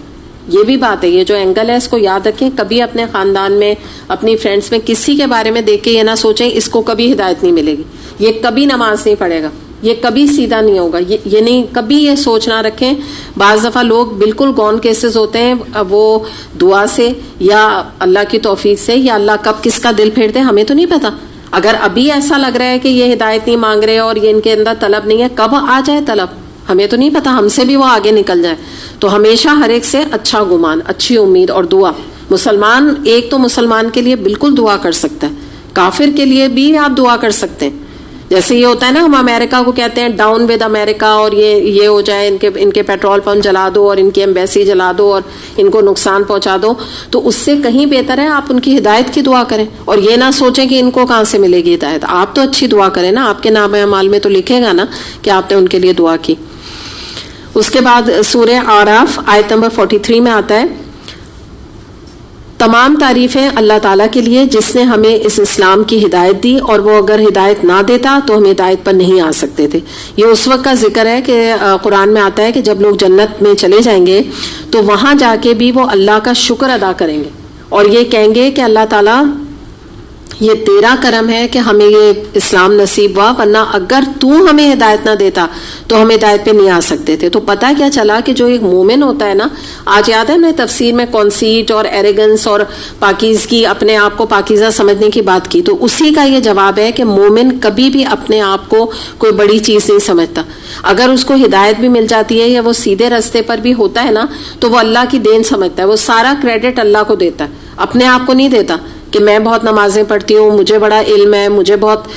Speaker 1: یہ بھی بات ہے, یہ جو اینگل ہے اس کو یاد رکھیں. کبھی اپنے خاندان میں, اپنی فرینڈس میں کسی کے بارے میں دیکھ کے یہ نہ سوچیں اس کو کبھی ہدایت نہیں ملے گی, یہ کبھی نماز نہیں پڑھے گا, یہ کبھی سیدھا نہیں ہوگا. یہ نہیں, کبھی یہ سوچ نہ رکھیں. بعض دفعہ لوگ بالکل گون کیسز ہوتے ہیں, وہ دعا سے یا اللہ کی توفیق سے, یا اللہ کب کس کا دل پھیر دے ہمیں تو نہیں پتا. اگر ابھی ایسا لگ رہا ہے کہ یہ ہدایت نہیں مانگ رہے اور یہ ان کے اندر طلب نہیں ہے, کب آ جائے طلب ہمیں تو نہیں پتا, ہم سے بھی وہ آگے نکل جائے. تو ہمیشہ ہر ایک سے اچھا گمان, اچھی امید اور دعا. مسلمان ایک تو مسلمان کے لیے بالکل دعا کر سکتا ہے, کافر کے لیے بھی آپ دعا کر سکتے ہیں. جیسے یہ ہوتا ہے نا, ہم امریکہ کو کہتے ہیں ڈاؤن ود امریکہ, اور یہ ہو جائے, ان کے پیٹرول پمپ جلا دو اور ان کی ایمبیسی جلا دو اور ان کو نقصان پہنچا دو. تو اس سے کہیں بہتر ہے آپ ان کی ہدایت کی دعا کریں, اور یہ نہ سوچیں کہ ان کو کہاں سے ملے گی ہدایت. آپ تو اچھی دعا کریں نا, آپ کے نام اعمال میں تو لکھے گا نا کہ آپ نے ان کے لیے دعا کی. اس کے بعد سورہ اعراف آیت نمبر 43 میں آتا ہے, تمام تعریفیں اللہ تعالیٰ کے لیے جس نے ہمیں اس اسلام کی ہدایت دی, اور وہ اگر ہدایت نہ دیتا تو ہم ہدایت پر نہیں آ سکتے تھے. یہ اس وقت کا ذکر ہے کہ قرآن میں آتا ہے کہ جب لوگ جنت میں چلے جائیں گے تو وہاں جا کے بھی وہ اللہ کا شکر ادا کریں گے, اور یہ کہیں گے کہ اللہ تعالیٰ یہ تیرا کرم ہے کہ ہمیں یہ اسلام نصیب ہوا, ورنہ اگر تو ہمیں ہدایت نہ دیتا تو ہم ہدایت پہ نہیں آ سکتے تھے. تو پتہ کیا چلا کہ جو ایک مومن ہوتا ہے نا, آج یاد ہے میں تفسیر میں کونسیٹ اور ایریگنس اور پاکیزگی, اپنے آپ کو پاکیزہ سمجھنے کی بات کی, تو اسی کا یہ جواب ہے کہ مومن کبھی بھی اپنے آپ کو کوئی بڑی چیز نہیں سمجھتا. اگر اس کو ہدایت بھی مل جاتی ہے یا وہ سیدھے راستے پر بھی ہوتا ہے نا, تو وہ اللہ کی دین سمجھتا ہے, وہ سارا کریڈٹ اللہ کو دیتا ہے, اپنے آپ کو نہیں دیتا کہ میں بہت نمازیں پڑھتی ہوں, مجھے بڑا علم ہے, مجھے بہت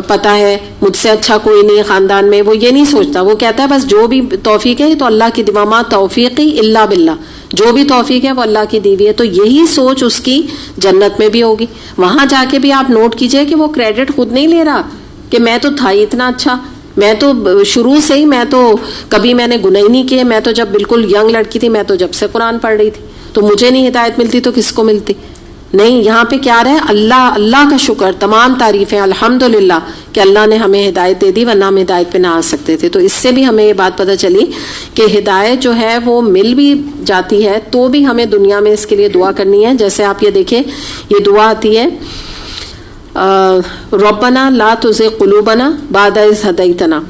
Speaker 1: پتہ ہے, مجھ سے اچھا کوئی نہیں خاندان میں. وہ یہ نہیں سوچتا, وہ کہتا ہے بس جو بھی توفیق ہے تو اللہ کی دیوامہ توفیقی الا باللہ, جو بھی توفیق ہے وہ اللہ کی دی ہوئی ہے. تو یہی سوچ اس کی جنت میں بھی ہوگی. وہاں جا کے بھی آپ نوٹ کیجئے کہ وہ کریڈٹ خود نہیں لے رہا کہ میں تو تھا ہی اتنا اچھا, میں تو شروع سے ہی, میں تو کبھی میں نے گناہ ہی نہیں کیے, میں تو جب بالکل ینگ لڑکی تھی میں تو جب سے قرآن پڑھ رہی تھی, تو مجھے نہیں ہدایت ملتی تو کس کو ملتی. نہیں, یہاں پہ کیا رہے, اللہ کا شکر, تمام تعریفیں الحمدللہ کہ اللہ نے ہمیں ہدایت دے دی, ورنہ ہم ہدایت پہ نہ آ سکتے تھے. تو اس سے بھی ہمیں یہ بات پتہ چلی کہ ہدایت جو ہے وہ مل بھی جاتی ہے تو بھی ہمیں دنیا میں اس کے لیے دعا کرنی ہے. جیسے آپ یہ دیکھیں, یہ دعا آتی ہے ربنا لا تزغ قلوبنا بعد اذ ہدیتنا,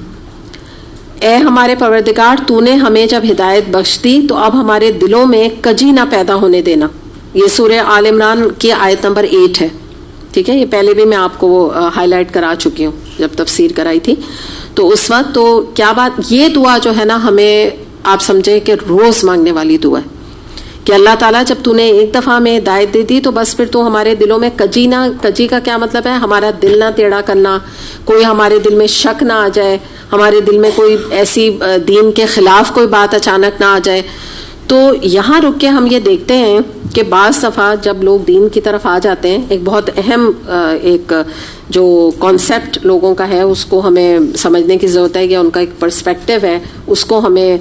Speaker 1: اے ہمارے پروردگار تو نے ہمیں جب ہدایت بخش دی تو اب ہمارے دلوں میں کجی نہ پیدا ہونے دینا. یہ سورہ آل عمران کی آیت نمبر 8 ہے, ٹھیک ہے, یہ پہلے بھی میں آپ کو وہ ہائی لائٹ کرا چکی ہوں جب تفسیر کرائی تھی. تو اس وقت تو کیا بات, یہ دعا جو ہے نا ہمیں آپ سمجھیں کہ روز مانگنے والی دعا ہے کہ اللہ تعالیٰ جب تو نے ایک دفعہ ہمیں ہدایت دے دی تو بس پھر تو ہمارے دلوں میں کجی کا کیا مطلب ہے, ہمارا دل نہ ٹیڑھا کرنا, کوئی ہمارے دل میں شک نہ آ جائے, ہمارے دل میں کوئی ایسی دین کے خلاف کوئی بات اچانک نہ آ جائے. تو یہاں رک کے ہم یہ دیکھتے ہیں کہ بعض دفعہ جب لوگ دین کی طرف آ جاتے ہیں, ایک بہت اہم ایک جو کانسیپٹ لوگوں کا ہے اس کو ہمیں سمجھنے کی ضرورت ہے, یا ان کا ایک پرسپیکٹو ہے اس کو ہمیں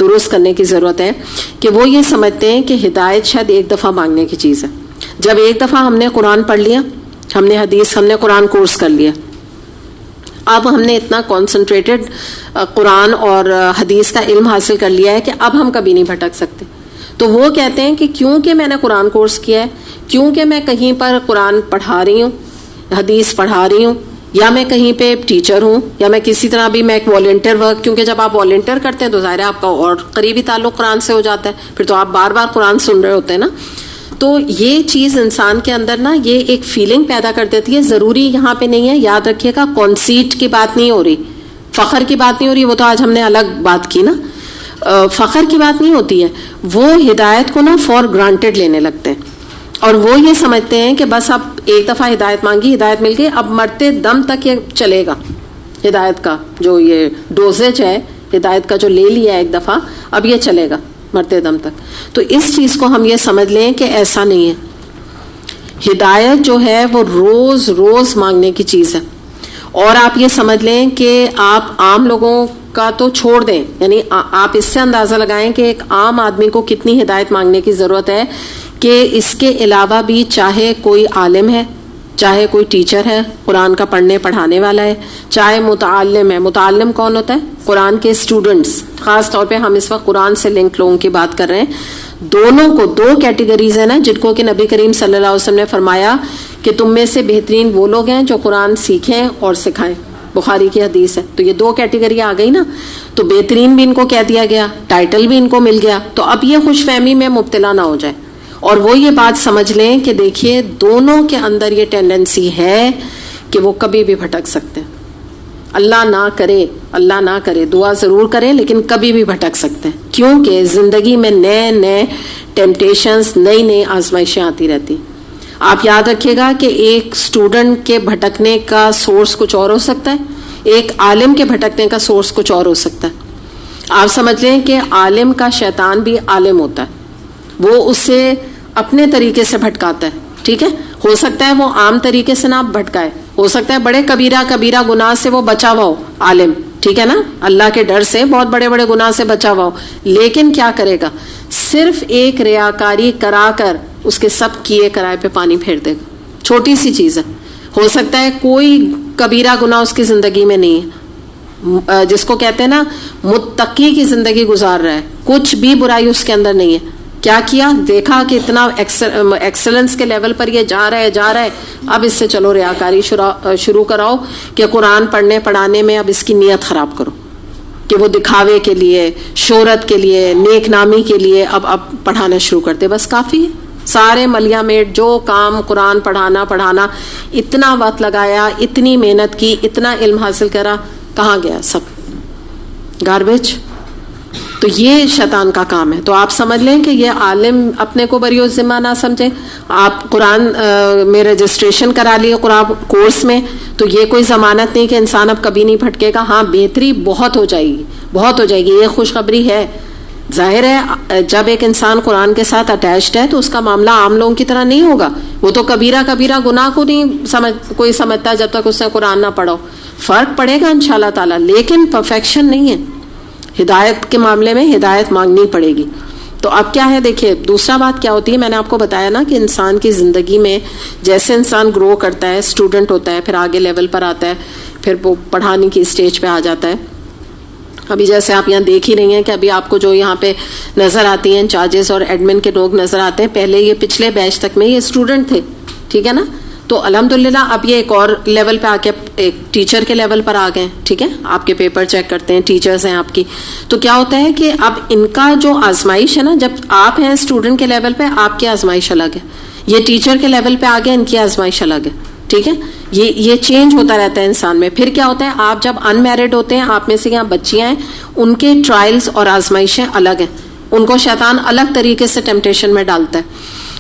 Speaker 1: درست کرنے کی ضرورت ہے, کہ وہ یہ سمجھتے ہیں کہ ہدایت شاید ایک دفعہ مانگنے کی چیز ہے. جب ایک دفعہ ہم نے قرآن پڑھ لیا, ہم نے حدیث, ہم نے قرآن کورس کر لیا, اب ہم نے اتنا کانسنٹریٹڈ قرآن اور حدیث کا علم حاصل کر لیا ہے کہ اب ہم کبھی نہیں بھٹک سکتے. تو وہ کہتے ہیں کہ کیونکہ میں نے قرآن کورس کیا ہے, کیونکہ میں کہیں پر قرآن پڑھا رہی ہوں, حدیث پڑھا رہی ہوں, یا میں کہیں پہ ٹیچر ہوں, یا میں کسی طرح بھی میں ایک والنٹیئر ورک, کیونکہ جب آپ والنٹیئر کرتے ہیں تو ظاہر ہے آپ کا اور قریبی تعلق قرآن سے ہو جاتا ہے, پھر تو آپ بار بار قرآن سن رہے ہوتے ہیں نا. تو یہ چیز انسان کے اندر نا یہ ایک فیلنگ پیدا کر دیتی ہے. ضروری یہاں پہ نہیں ہے, یاد رکھیے گا, کانسیٹ کی بات نہیں ہو رہی, فخر کی بات نہیں ہو رہی, وہ تو آج ہم نے الگ بات کی نا, فخر کی بات نہیں ہوتی ہے. وہ ہدایت کو نا فار گرانٹیڈ لینے لگتے ہیں, اور وہ یہ سمجھتے ہیں کہ بس اب ایک دفعہ ہدایت مانگی, ہدایت مل گئی, اب مرتے دم تک یہ چلے گا. ہدایت کا جو یہ ڈوزیج ہے, ہدایت کا جو لے لیا ہے ایک دفعہ, اب یہ چلے گا مرتے دم تک. تو اس چیز کو ہم یہ سمجھ لیں کہ ایسا نہیں ہے. ہدایت جو ہے وہ روز روز مانگنے کی چیز ہے. اور آپ یہ سمجھ لیں کہ آپ عام لوگوں کا تو چھوڑ دیں, یعنی آپ اس سے اندازہ لگائیں کہ ایک عام آدمی کو کتنی ہدایت مانگنے کی ضرورت ہے, کہ اس کے علاوہ بھی چاہے کوئی عالم ہے, چاہے کوئی ٹیچر ہے قرآن کا پڑھنے پڑھانے والا ہے, چاہے متعلم ہے. متعلم کون ہوتا ہے؟ قرآن کے اسٹوڈنٹس. خاص طور پہ ہم اس وقت قرآن سے لنک لوگوں کی بات کر رہے ہیں. دونوں کو, دو کیٹیگریز ہیں نا جن کو کہ نبی کریم صلی اللہ علیہ وسلم نے فرمایا کہ تم میں سے بہترین وہ لوگ ہیں جو قرآن سیکھیں اور سکھائیں. بخاری کی حدیث ہے. تو یہ دو کیٹیگری آ گئی نا, تو بہترین بھی ان کو کہہ دیا گیا, ٹائٹل بھی ان کو مل گیا. تو اب یہ خوش فہمی میں مبتلا نہ ہو جائے, اور وہ یہ بات سمجھ لیں کہ دیکھیے دونوں کے اندر یہ ٹینڈنسی ہے کہ وہ کبھی بھی بھٹک سکتے ہیں. اللہ نہ کرے, اللہ نہ کرے, دعا ضرور کریں لیکن کبھی بھی بھٹک سکتے ہیں, کیونکہ زندگی میں نئے نئے ٹیمپٹیشنز, نئی نئی آزمائشیں آتی رہتی. آپ یاد رکھیے گا کہ ایک اسٹوڈنٹ کے بھٹکنے کا سورس کچھ اور ہو سکتا ہے, ایک عالم کے بھٹکنے کا سورس کچھ اور ہو سکتا ہے. آپ سمجھ لیں کہ عالم کا شیطان بھی عالم ہوتا ہے, وہ اسے اپنے طریقے سے بھٹکاتا ہے. ٹھیک ہے, ہو سکتا ہے وہ عام طریقے سے نہ بھٹکائے, ہو سکتا ہے بڑے کبیرہ گناہ سے وہ بچا ہوا ہو عالم, ٹھیک ہے نا, اللہ کے ڈر سے بہت بڑے بڑے گناہ سے بچا ہوا ہو, لیکن کیا کرے گا, صرف ایک ریاکاری کرا کر اس کے سب کیے کرائے پہ پانی پھیر دے گا. چھوٹی سی چیز ہے, ہو سکتا ہے کوئی کبیرہ گناہ اس کی زندگی میں نہیں ہے, جس کو کہتے ہیں نا متقی کی زندگی گزار رہا ہے, کچھ بھی برائی اس کے اندر نہیں ہے. کیا کیا, دیکھا کہ اتنا ایکسلنس کے لیول پر یہ جا رہا ہے, اب اس سے چلو ریاکاری شروع کراؤ کہ قرآن پڑھنے پڑھانے میں اب اس کی نیت خراب کرو کہ وہ دکھاوے کے لیے, شہرت کے لیے, نیک نامی کے لیے اب پڑھانا شروع کرتے. بس کافی ہے, سارے ملیا میٹ جو کام قرآن پڑھانا, اتنا وقت لگایا, اتنی محنت کی, اتنا علم حاصل کرا, کہاں گیا سب گاربیج. تو یہ شیطان کا کام ہے. تو آپ سمجھ لیں کہ یہ عالم اپنے کو بری و ذمہ نہ سمجھیں. آپ قرآن میں رجسٹریشن کرا لیے قرآن کورس میں, تو یہ کوئی ضمانت نہیں کہ انسان اب کبھی نہیں بھٹکے گا. ہاں بہتری بہت ہو جائے گی, بہت ہو جائے گی, یہ خوشخبری ہے. ظاہر ہے جب ایک انسان قرآن کے ساتھ اٹیچڈ ہے تو اس کا معاملہ عام لوگوں کی طرح نہیں ہوگا. وہ تو کبیرہ گناہ کو نہیں کوئی سمجھتا جب تک اس نے قرآن نہ پڑھو. فرق پڑے گا انشاءاللہ تعالی, لیکن پرفیکشن نہیں ہے. ہدایت کے معاملے میں ہدایت مانگنی پڑے گی. تو اب کیا ہے, دیکھیے دوسرا بات کیا ہوتی ہے, میں نے آپ کو بتایا نا کہ انسان کی زندگی میں جیسے انسان گرو کرتا ہے, اسٹوڈنٹ ہوتا ہے, پھر آگے لیول پر آتا ہے, پھر وہ پڑھانے کی اسٹیج پہ آ جاتا ہے. ابھی جیسے آپ یہاں دیکھ ہی رہی ہیں کہ ابھی آپ کو جو یہاں پہ نظر آتی ہیں انچارجز اور ایڈمن کے لوگ نظر آتے ہیں, پہلے یہ پچھلے بیچ تک میں یہ اسٹوڈنٹ تھے. ٹھیک ہے نا, تو الحمدللہ اب یہ ایک اور لیول پہ آ کے ایک ٹیچر کے لیول پر آ گئے. ٹھیک ہے, آپ کے پیپر چیک کرتے ہیں, ٹیچرز ہیں آپ کی. تو کیا ہوتا ہے کہ اب ان کا جو آزمائش ہے نا, جب آپ ہیں اسٹوڈنٹ کے لیول پہ آپ کی آزمائش الگ ہے, یہ ٹیچر کے لیول پہ آ گئے, ان کی آزمائش الگ ہے. ٹھیک ہے, یہ چینج ہوتا رہتا ہے انسان میں. پھر کیا ہوتا ہے, آپ جب ان میرڈ ہوتے ہیں, آپ میں سے یہاں بچیاں ہیں, ان کے ٹرائلز اور آزمائشیں الگ ہیں, ان کو شیطان الگ طریقے سے ٹیمپٹیشن میں ڈالتا ہے.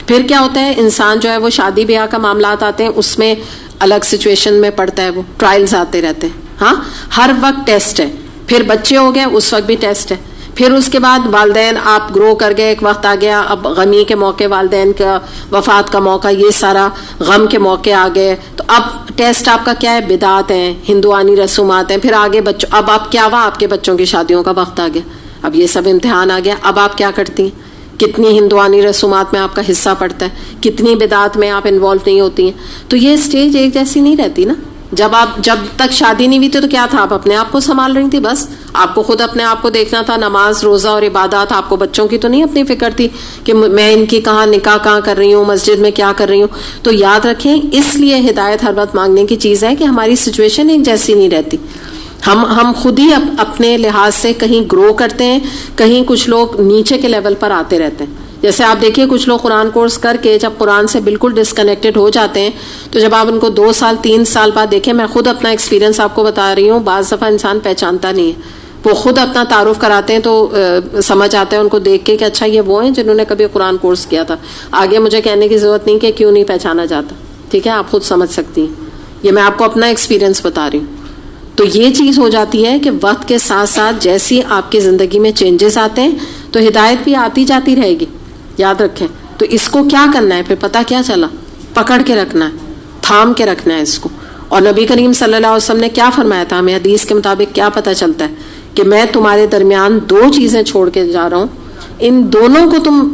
Speaker 1: پھر کیا ہوتا ہے, انسان جو ہے وہ شادی بیاہ کا معاملات آتے ہیں, اس میں الگ سچویشن میں پڑتا ہے, وہ ٹرائلز آتے رہتے ہیں. ہاں, ہر وقت ٹیسٹ ہے. پھر بچے ہو گئے, اس وقت بھی ٹیسٹ ہے. پھر اس کے بعد والدین آپ گرو کر گئے, ایک وقت آ گیا اب غمی کے موقع, والدین کا وفات کا موقع, یہ سارا غم کے موقع آ گئے, تو اب ٹیسٹ آپ کا کیا ہے, بدعات ہیں, ہندوانی رسومات ہیں. پھر آگے بچوں, اب آپ کیا ہوا, آپ کے بچوں کی شادیوں کا وقت آ گیا, اب یہ سب امتحان آ گیا. اب آپ کیا کرتی ہیں, کتنی ہندوانی رسومات میں آپ کا حصہ پڑتا ہے, کتنی بدعات میں آپ انوالو نہیں ہوتی ہیں. تو یہ اسٹیج ایک جیسی نہیں رہتی نا. جب تک شادی نہیں ہوئی تھی تو کیا تھا, آپ اپنے آپ کو سنبھال رہی تھی, بس آپ کو خود اپنے آپ کو دیکھنا تھا, نماز روزہ اور عبادات. آپ کو بچوں کی تو نہیں اپنی فکر تھی کہ میں ان کی کہاں نکاح کہاں کر رہی ہوں, مسجد میں کیا کر رہی ہوں. تو یاد رکھیں, اس لیے ہدایت ہر وقت مانگنے کی چیز ہے کہ ہماری سچویشن ایک جیسی نہیں رہتی. ہم خود ہی اپنے لحاظ سے کہیں گرو کرتے ہیں, کہیں کچھ لوگ نیچے کے لیول پر آتے رہتے ہیں. جیسے آپ دیکھیے, کچھ لوگ قرآن کورس کر کے جب قرآن سے بالکل ڈسکنیکٹڈ ہو جاتے ہیں, تو جب آپ ان کو 2 سال 3 سال بعد دیکھیں, میں خود اپنا ایکسپیرینس آپ کو بتا رہی ہوں, بعض دفعہ انسان پہچانتا نہیں ہے. وہ خود اپنا تعارف کراتے ہیں تو سمجھ آتا ہے ان کو دیکھ کے کہ اچھا یہ وہ ہیں جنہوں نے کبھی قرآن کورس کیا تھا. آگے مجھے کہنے کی ضرورت نہیں کہ کیوں نہیں پہچانا جاتا. ٹھیک ہے, آپ خود سمجھ سکتی ہیں, یہ میں آپ کو اپنا ایکسپیرینس بتا رہی ہوں. تو یہ چیز ہو جاتی ہے کہ وقت کے ساتھ ساتھ جیسی آپ کی زندگی میں چینجز آتے ہیں تو ہدایت بھی آتی جاتی رہے گی. یاد رکھیں. تو اس کو کیا کرنا ہے, پھر پتہ کیا چلا, پکڑ کے رکھنا ہے, تھام کے رکھنا ہے اس کو. اور نبی کریم صلی اللہ علیہ وسلم نے کیا فرمایا تھا, ہمیں حدیث کے مطابق کیا پتہ چلتا ہے کہ میں تمہارے درمیان 2 چیزیں چھوڑ کے جا رہا ہوں, ان دونوں کو تم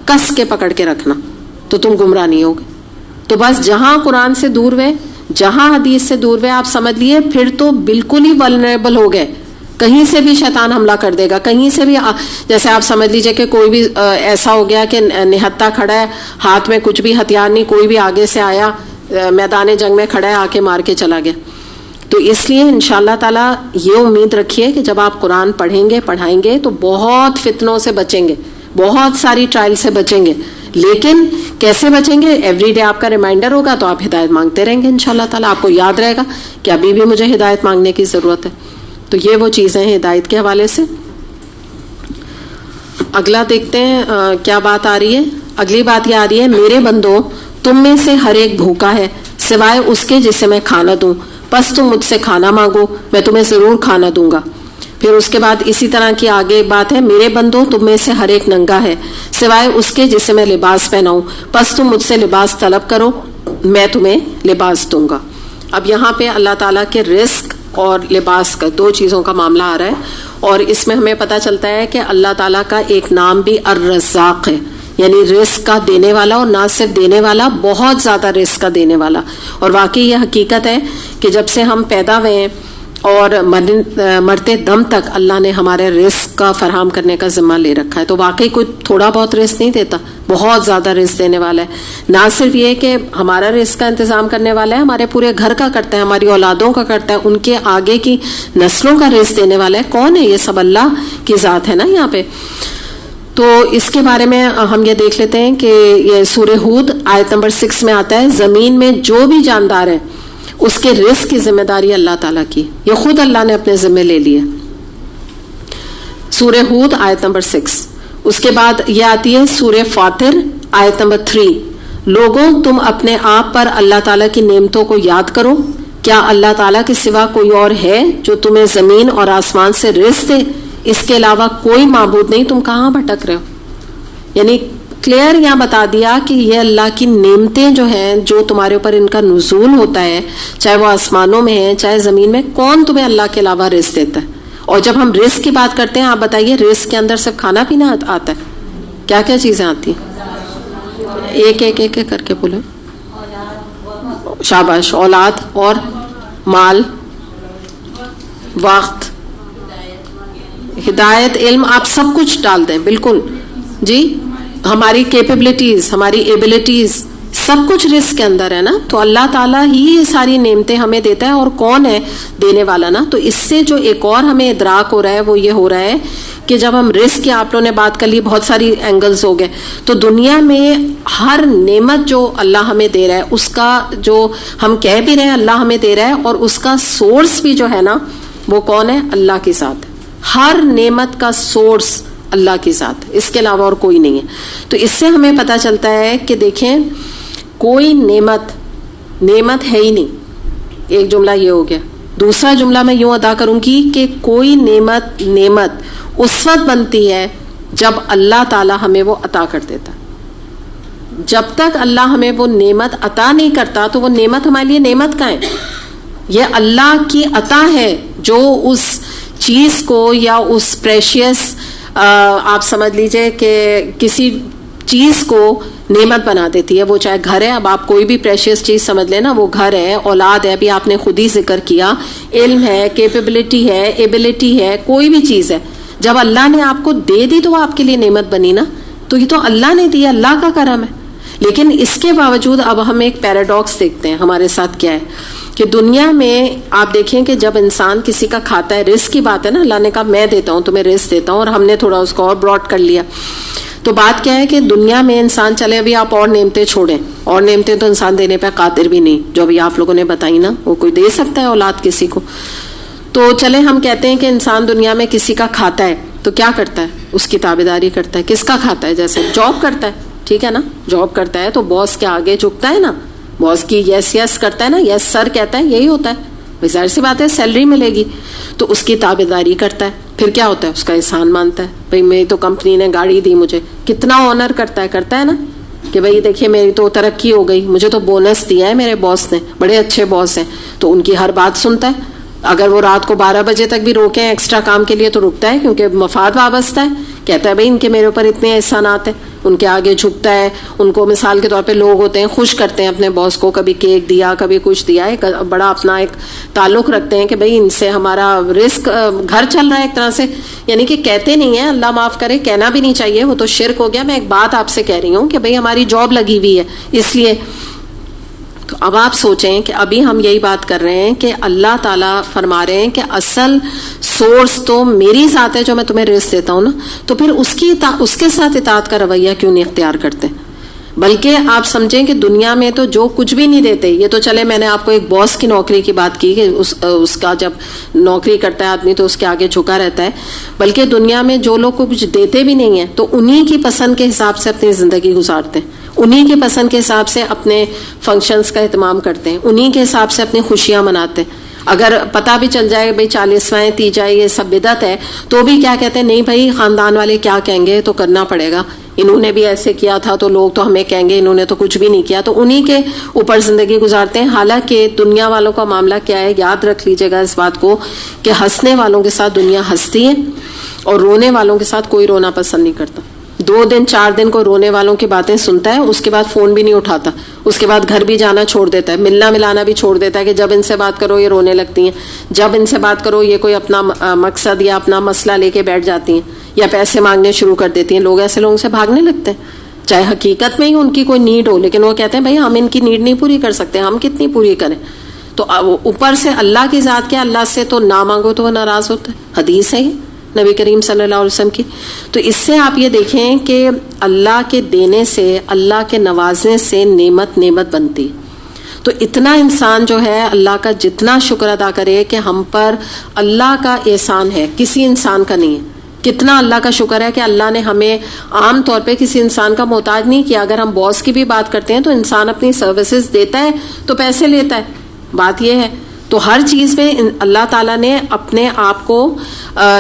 Speaker 1: کس کے پکڑ کے رکھنا تو تم گمراہ نہیں ہوگے. تو بس جہاں قرآن سے دور ہوئے, جہاں حدیث سے دور ہوئے, آپ سمجھ لیے پھر تو بالکل ہی ولنریبل ہو گئے. کہیں سے بھی شیطان حملہ کر دے گا, کہیں سے بھی. جیسے آپ سمجھ لیجئے کہ کوئی بھی ایسا ہو گیا کہ نہتا کھڑا ہے, ہاتھ میں کچھ بھی ہتھیار نہیں, کوئی بھی آگے سے آیا, میدان جنگ میں کھڑا ہے, آ کے مار کے چلا گیا. تو اس لیے انشاءاللہ تعالیٰ یہ امید رکھیے کہ جب آپ قرآن پڑھیں گے پڑھائیں گے تو بہت فتنوں سے بچیں گے, بہت ساری ٹرائل سے بچیں گے. لیکن کیسے بچیں گے, ایوری ڈے آپ کا ریمائنڈر ہوگا تو آپ ہدایت مانگتے رہیں گے انشاءاللہ تعالیٰ. آپ کو یاد رہے گا کہ ابھی بھی مجھے ہدایت مانگنے کی ضرورت ہے. تو یہ وہ چیزیں ہیں ہدایت کے حوالے سے. اگلا دیکھتے ہیں کیا بات آ رہی ہے. اگلی بات یہ آ رہی ہے, میرے بندو تم میں سے ہر ایک بھوکا ہے سوائے اس کے جسے میں کھانا دوں, پس تم مجھ سے کھانا مانگو, میں تمہیں ضرور کھانا دوں گا. پھر اس کے بعد اسی طرح کی آگے بات ہے, میرے بندو تم میں سے ہر ایک ننگا ہے سوائے اس کے جسے میں لباس پہناؤں, پس تم مجھ سے لباس طلب کرو, میں تمہیں لباس دوں گا. اب یہاں پہ اللہ تعالیٰ کے رزق اور لباس کا 2 چیزوں کا معاملہ آ رہا ہے, اور اس میں ہمیں پتہ چلتا ہے کہ اللہ تعالیٰ کا ایک نام بھی الرزاق ہے, یعنی رزق کا دینے والا, اور نہ صرف دینے والا, بہت زیادہ رزق کا دینے والا. اور واقعی یہ حقیقت ہے کہ جب سے ہم پیدا ہوئے ہیں اور مرتے دم تک اللہ نے ہمارے رزق کا فراہم کرنے کا ذمہ لے رکھا ہے. تو واقعی کوئی تھوڑا بہت رزق نہیں دیتا, بہت زیادہ رزق دینے والا ہے. نہ صرف یہ کہ ہمارا رزق کا انتظام کرنے والا ہے, ہمارے پورے گھر کا کرتا ہے, ہماری اولادوں کا کرتا ہے, ان کے آگے کی نسلوں کا رزق دینے والا ہے. کون ہے یہ سب؟ اللہ کی ذات ہے نا یہاں پہ. تو اس کے بارے میں ہم یہ دیکھ لیتے ہیں کہ یہ سورہ ہود آیت نمبر 6 میں آتا ہے, زمین میں جو بھی جاندار ہے اس کے رزق کی ذمہ داری اللہ تعالیٰ کی, یہ خود اللہ نے اپنے ذمہ لے لی ہے. سورہ ہود آیت نمبر 6. اس کے بعد یہ آتی ہے سورہ فاطر آیت نمبر 3, لوگوں تم اپنے آپ پر اللہ تعالیٰ کی نعمتوں کو یاد کرو, کیا اللہ تعالیٰ کے سوا کوئی اور ہے جو تمہیں زمین اور آسمان سے رزق دے؟ اس کے علاوہ کوئی معبود نہیں, تم کہاں بھٹک رہے ہو. یعنی کلیئر یہاں بتا دیا کہ یہ اللہ کی نعمتیں جو ہیں, جو تمہارے اوپر ان کا نزول ہوتا ہے, چاہے وہ آسمانوں میں ہے چاہے زمین میں, کون تمہیں اللہ کے علاوہ رزق دیتا ہے. اور جب ہم رزق کی بات کرتے ہیں, آپ بتائیے رزق کے اندر صرف کھانا پینا آتا ہے, کیا کیا چیزیں آتی ہیں؟ ایک ایک ایک کر کے بولے. شاباش. اولاد اور مال, وقت, ہدایت, علم, آپ سب کچھ ڈال دیں بالکل جی. ہماری کیپیبلٹیز, ہماری ایبلٹیز, سب کچھ رزق کے اندر ہے نا, تو اللہ تعالیٰ ہی یہ ساری نعمتیں ہمیں دیتا ہے, اور کون ہے دینے والا نا. تو اس سے جو ایک اور ہمیں ادراک ہو رہا ہے وہ یہ ہو رہا ہے کہ جب ہم رزق کی آپ لوگوں نے بات کر لی, بہت ساری اینگلز ہو گئے, تو دنیا میں ہر نعمت جو اللہ ہمیں دے رہا ہے اس کا جو ہم کہہ بھی رہے ہیں اللہ ہمیں دے رہا ہے, اور اس کا سورس بھی جو ہے نا وہ کون ہے, اللہ کے ساتھ. ہر نعمت کا سورس اللہ کے ساتھ, اس کے علاوہ اور کوئی نہیں ہے. تو اس سے ہمیں پتہ چلتا ہے کہ دیکھیں کوئی نعمت ہے ہی نہیں. ایک جملہ یہ ہو گیا. دوسرا جملہ میں یوں ادا کروں گی کہ کوئی نعمت اس وقت بنتی ہے جب اللہ تعالی ہمیں وہ عطا کر دیتا. جب تک اللہ ہمیں وہ نعمت عطا نہیں کرتا تو وہ نعمت ہمارے لیے نعمت کا ہے. یہ اللہ کی عطا ہے جو اس چیز کو یا اس پریشیس آپ سمجھ لیجئے کہ کسی چیز کو نعمت بنا دیتی ہے. وہ چاہے گھر ہے, اب آپ کوئی بھی پریشیس چیز سمجھ لیں نا, وہ گھر ہے, اولاد ہے, ابھی آپ نے خود ہی ذکر کیا, علم ہے, کیپیبلٹی ہے, ایبلٹی ہے, کوئی بھی چیز ہے, جب اللہ نے آپ کو دے دی تو وہ آپ کے لیے نعمت بنی نا. تو یہ تو اللہ نے دی, اللہ کا کرم ہے. لیکن اس کے باوجود اب ہم ایک پیراڈاکس دیکھتے ہیں ہمارے ساتھ کیا ہے کہ دنیا میں آپ دیکھیں کہ جب انسان کسی کا کھاتا ہے, رزق کی بات ہے نا, اللہ نے کہا میں دیتا ہوں تمہیں رزق دیتا ہوں, اور ہم نے تھوڑا اس کو اور براڈ کر لیا. تو بات کیا ہے کہ دنیا میں انسان چلے, ابھی آپ اور نعمتیں چھوڑیں, اور نعمتیں تو انسان دینے پہ قادر بھی نہیں, جو ابھی آپ لوگوں نے بتائی نا, وہ کوئی دے سکتا ہے اولاد کسی کو. تو چلے ہم کہتے ہیں کہ انسان دنیا میں کسی کا کھاتا ہے تو کیا کرتا ہے, اس کی تابعداری کرتا ہے. کس کا کھاتا ہے, جیسے جاب کرتا ہے, ٹھیک ہے نا, جاب کرتا ہے تو باس کے آگے جھکتا ہے نا, باس کی یس یس کرتا ہے نا, یس سر کہتا ہے, یہی ہوتا ہے. ظاہر سی بات ہے سیلری ملے گی تو اس کی تابعداری کرتا ہے. پھر کیا ہوتا ہے, اس کا احسان مانتا ہے, بھئی میری تو کمپنی نے گاڑی دی مجھے, کتنا آنر کرتا ہے نا, کہ بھئی دیکھیے میری تو ترقی ہو گئی, مجھے تو بونس دیا ہے میرے باس نے, بڑے اچھے باس ہیں, تو ان کی ہر بات سنتا ہے. اگر وہ رات کو 12 بجے تک بھی روکیں ایکسٹرا کام کے لیے تو رکتا ہے, کیونکہ مفاد وابستہ ہے. کہتا ہے بھئی ان کے میرے اوپر اتنے احسانات ہیں, ان کے آگے جھکتا ہے. ان کو مثال کے طور پہ لوگ ہوتے ہیں خوش کرتے ہیں اپنے باس کو, کبھی کیک دیا, کبھی کچھ دیا, ایک بڑا اپنا ایک تعلق رکھتے ہیں کہ بھئی ان سے ہمارا رزق گھر چل رہا ہے ایک طرح سے. یعنی کہ کہتے نہیں ہیں, اللہ معاف کرے, کہنا بھی نہیں چاہیے, وہ تو شرک ہو گیا. میں ایک بات آپ سے کہہ رہی ہوں کہ بھئی ہماری جاب لگی ہوئی ہے اس لیے. تو اب آپ سوچیں کہ ابھی ہم یہی بات کر رہے ہیں کہ اللہ تعالیٰ فرما رہے ہیں کہ اصل سورس تو میری ذات ہے جو میں تمہیں رزق دیتا ہوں نا, تو پھر اس کے ساتھ اطاعت کا رویہ کیوں نہیں اختیار کرتے. بلکہ آپ سمجھیں کہ دنیا میں تو جو کچھ بھی نہیں دیتے, یہ تو چلے میں نے آپ کو ایک باس کی نوکری کی بات کی کہ اس کا جب نوکری کرتا ہے آدمی تو اس کے آگے جھکا رہتا ہے, بلکہ دنیا میں جو لوگ کو کچھ دیتے بھی نہیں ہیں تو انہی کی پسند کے حساب سے اپنی زندگی گزارتے ہیں, انہی کے پسند کے حساب سے اپنے فنکشنز کا اہتمام کرتے ہیں, انہی کے حساب سے اپنی خوشیاں مناتے ہیں. اگر پتہ بھی چل جائے بھئی 40ویں تیجائے یہ سب بدعت ہے تو بھی کیا کہتے ہیں, نہیں بھائی خاندان والے کیا کہیں گے تو کرنا پڑے گا, انہوں نے بھی ایسے کیا تھا تو لوگ تو ہمیں کہیں گے, انہوں نے تو کچھ بھی نہیں کیا, تو انہی کے اوپر زندگی گزارتے ہیں. حالانکہ دنیا والوں کا معاملہ کیا ہے, یاد رکھ لیجئے گا اس بات کو کہ ہنسنے والوں کے ساتھ دنیا ہنستی ہے اور رونے والوں کے ساتھ کوئی رونا پسند نہیں کرتا. 2 دن 4 دن کو رونے والوں کی باتیں سنتا ہے, اس کے بعد فون بھی نہیں اٹھاتا, اس کے بعد گھر بھی جانا چھوڑ دیتا ہے, ملنا ملانا بھی چھوڑ دیتا ہے کہ جب ان سے بات کرو یہ رونے لگتی ہیں, جب ان سے بات کرو یہ کوئی اپنا مقصد یا اپنا مسئلہ لے کے بیٹھ جاتی ہیں یا پیسے مانگنے شروع کر دیتی ہیں. لوگ ایسے لوگوں سے بھاگنے لگتے ہیں, چاہے حقیقت میں ہی ان کی کوئی نیڈ ہو, لیکن وہ کہتے ہیں بھائی ہم ان کی نیڈ نہیں پوری کر سکتے, ہم کتنی پوری کریں. تو اوپر سے اللہ کی ذات کے, اللہ سے تو نہ مانگو تو وہ ناراض ہوتا ہے. حدیث ہے یہ نبی کریم صلی اللہ علیہ وسلم کی. تو اس سے آپ یہ دیکھیں کہ اللہ کے دینے سے, اللہ کے نوازنے سے نعمت بنتی. تو اتنا انسان جو ہے اللہ کا جتنا شکر ادا کرے کہ ہم پر اللہ کا احسان ہے, کسی انسان کا نہیں ہے. کتنا اللہ کا شکر ہے کہ اللہ نے ہمیں عام طور پہ کسی انسان کا محتاج نہیں کیا. اگر ہم باس کی بھی بات کرتے ہیں تو انسان اپنی سروسز دیتا ہے تو پیسے لیتا ہے, بات یہ ہے. تو ہر چیز میں اللہ تعالیٰ نے اپنے آپ کو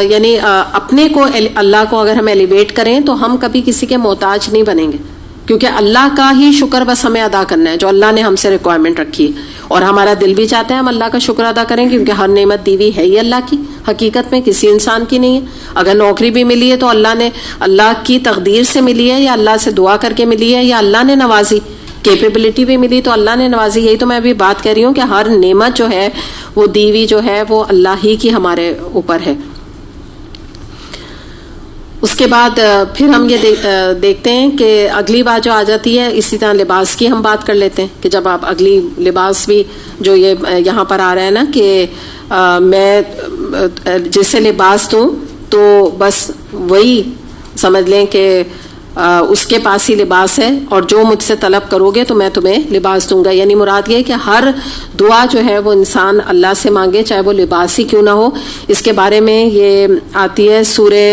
Speaker 1: یعنی اپنے کو, اللہ کو اگر ہم ایلیویٹ کریں تو ہم کبھی کسی کے محتاج نہیں بنیں گے, کیونکہ اللہ کا ہی شکر بس ہمیں ادا کرنا ہے جو اللہ نے ہم سے ریکوائرمنٹ رکھی ہے. اور ہمارا دل بھی چاہتا ہے ہم اللہ کا شکر ادا کریں, کیونکہ ہر نعمت دی ہوئی ہے ہی اللہ کی, حقیقت میں کسی انسان کی نہیں ہے. اگر نوکری بھی ملی ہے تو اللہ کی تقدیر سے ملی ہے, یا اللہ سے دعا کر کے ملی ہے, یا اللہ نے نوازی. کیپیبلٹی بھی ملی تو اللہ نے نوازی. یہی تو میں ابھی بات کہہ رہی ہوں کہ ہر نعمت جو ہے وہ دی ہوئی جو ہے وہ اللہ ہی کی ہمارے اوپر ہے. تو اب آپ سوچیں کہ ابھی ہم یہی بات کر رہے ہیں کہ اللہ تعالیٰ فرما رہے ہیں کہ اصل سورس تو میری ذات ہے جو میں تمہیں رزق دیتا ہوں نا, تو پھر اس کی تابعداری کا رویہ کیوں نہیں اختیار کرتے. بلکہ اب آپ سوچیں کہ اللہ تعالیٰ اس کے بعد پھر ہم یہ دیکھتے ہیں کہ اگلی بات جو آ جاتی ہے، اسی طرح لباس کی ہم بات کر لیتے ہیں کہ جب آپ اگلی لباس بھی جو یہ یہاں پر آ رہا ہے نا کہ میں جسے لباس دوں تو بس وہی سمجھ لیں کہ اس کے پاس ہی لباس ہے، اور جو مجھ سے طلب کرو گے تو میں تمہیں لباس دوں گا. یعنی مراد یہ کہ ہر دعا جو ہے وہ انسان اللہ سے مانگے، چاہے وہ لباس ہی کیوں نہ ہو. اس کے بارے میں یہ آتی ہے سورہ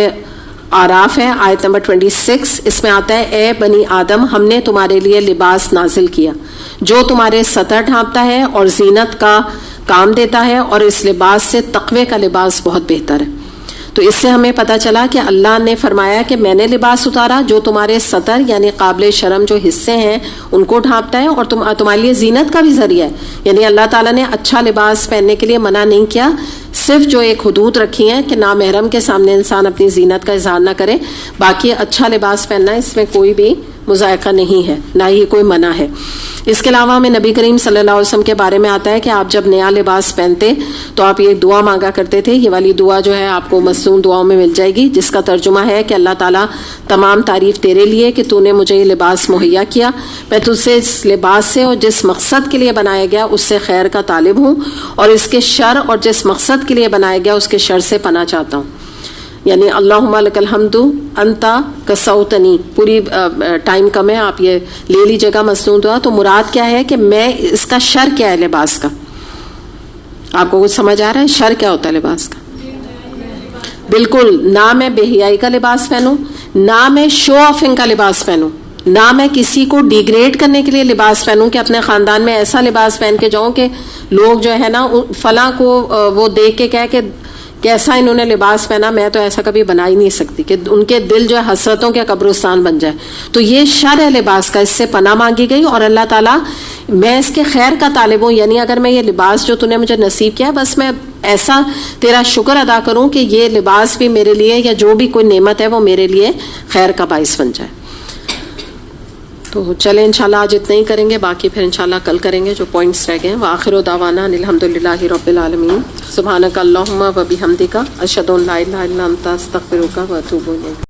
Speaker 1: آراف ہے آیت نمبر 26. اس میں آتا ہے اے بنی آدم ہم نے تمہارے لیے لباس نازل کیا جو تمہارے سطر ڈھانپتا ہے اور زینت کا کام دیتا ہے، اور اس لباس سے تقوی کا لباس بہت بہتر ہے. تو اس سے ہمیں پتہ چلا کہ اللہ نے فرمایا کہ میں نے لباس اتارا جو تمہارے سطر یعنی قابل شرم جو حصے ہیں ان کو ڈھانپتا ہے اور تمہارے لیے زینت کا بھی ذریعہ ہے. یعنی اللہ تعالیٰ نے اچھا لباس پہننے کے لیے منع نہیں کیا، صرف جو ایک حدود رکھی ہیں کہ نامحرم کے سامنے انسان اپنی زینت کا اظہار نہ کرے، باقی اچھا لباس پہننا اس میں کوئی بھی مذائقہ نہیں ہے، نہ ہی کوئی منع ہے. اس کے علاوہ ہمیں نبی کریم صلی اللہ علیہ وسلم کے بارے میں آتا ہے کہ آپ جب نیا لباس پہنتے تو آپ یہ دعا مانگا کرتے تھے. یہ والی دعا جو ہے آپ کو مصنون دعاؤں میں مل جائے گی، جس کا ترجمہ ہے کہ اللہ تعالیٰ تمام تعریف تیرے لیے کہ تو نے مجھے یہ لباس مہیا کیا. میں تجھ سے اس لباس سے اور جس مقصد کے لیے بنایا گیا اس سے خیر کا طالب ہوں، اور اس کے شر اور جس مقصد کے لیے بنایا گیا اس کے شر سے پناہ چاہتا ہوں. یعنی اللہم لک الحمد انتا کسوتنی، پوری ٹائم کم ہے، آپ یہ لے لیجیے گا مصنون دعا. تو مراد کیا ہے کہ میں اس کا شر کیا ہے لباس کا؟ آپ کو کچھ سمجھ آ رہا ہے شر کیا ہوتا ہے لباس کا؟ بالکل، نہ میں بے حیائی کا لباس پہنوں، نہ میں شو آفنگ کا لباس پہنوں، نہ میں کسی کو ڈیگریڈ کرنے کے لیے لباس پہنوں کہ اپنے خاندان میں ایسا لباس پہن کے جاؤں کہ لوگ جو ہے نا فلاں کو وہ دیکھ کے کہے کہ کیسا انہوں نے لباس پہنا. میں تو ایسا کبھی بنا ہی نہیں سکتی کہ ان کے دل جو ہے حسرتوں کے قبرستان بن جائے. تو یہ شر ہے لباس کا، اس سے پناہ مانگی گئی. اور اللہ تعالیٰ میں اس کے خیر کا طالب ہوں، یعنی اگر میں یہ لباس جو تو نے مجھے نصیب کیا بس میں ایسا تیرا شکر ادا کروں کہ یہ لباس بھی میرے لیے یا جو بھی کوئی نعمت ہے وہ میرے لیے خیر کا باعث بن جائے. تو چلیں انشاءاللہ آج اتنا ہی کریں گے، باقی پھر انشاءاللہ کل کریں گے جو پوائنٹس رہ گئے ہیں. وآخر دعوانا الحمدللہ رب العالمین. سبحانک اللہم و بحمدک اشہد ان لا الہ الا انت استغفرک و اتوب الیک.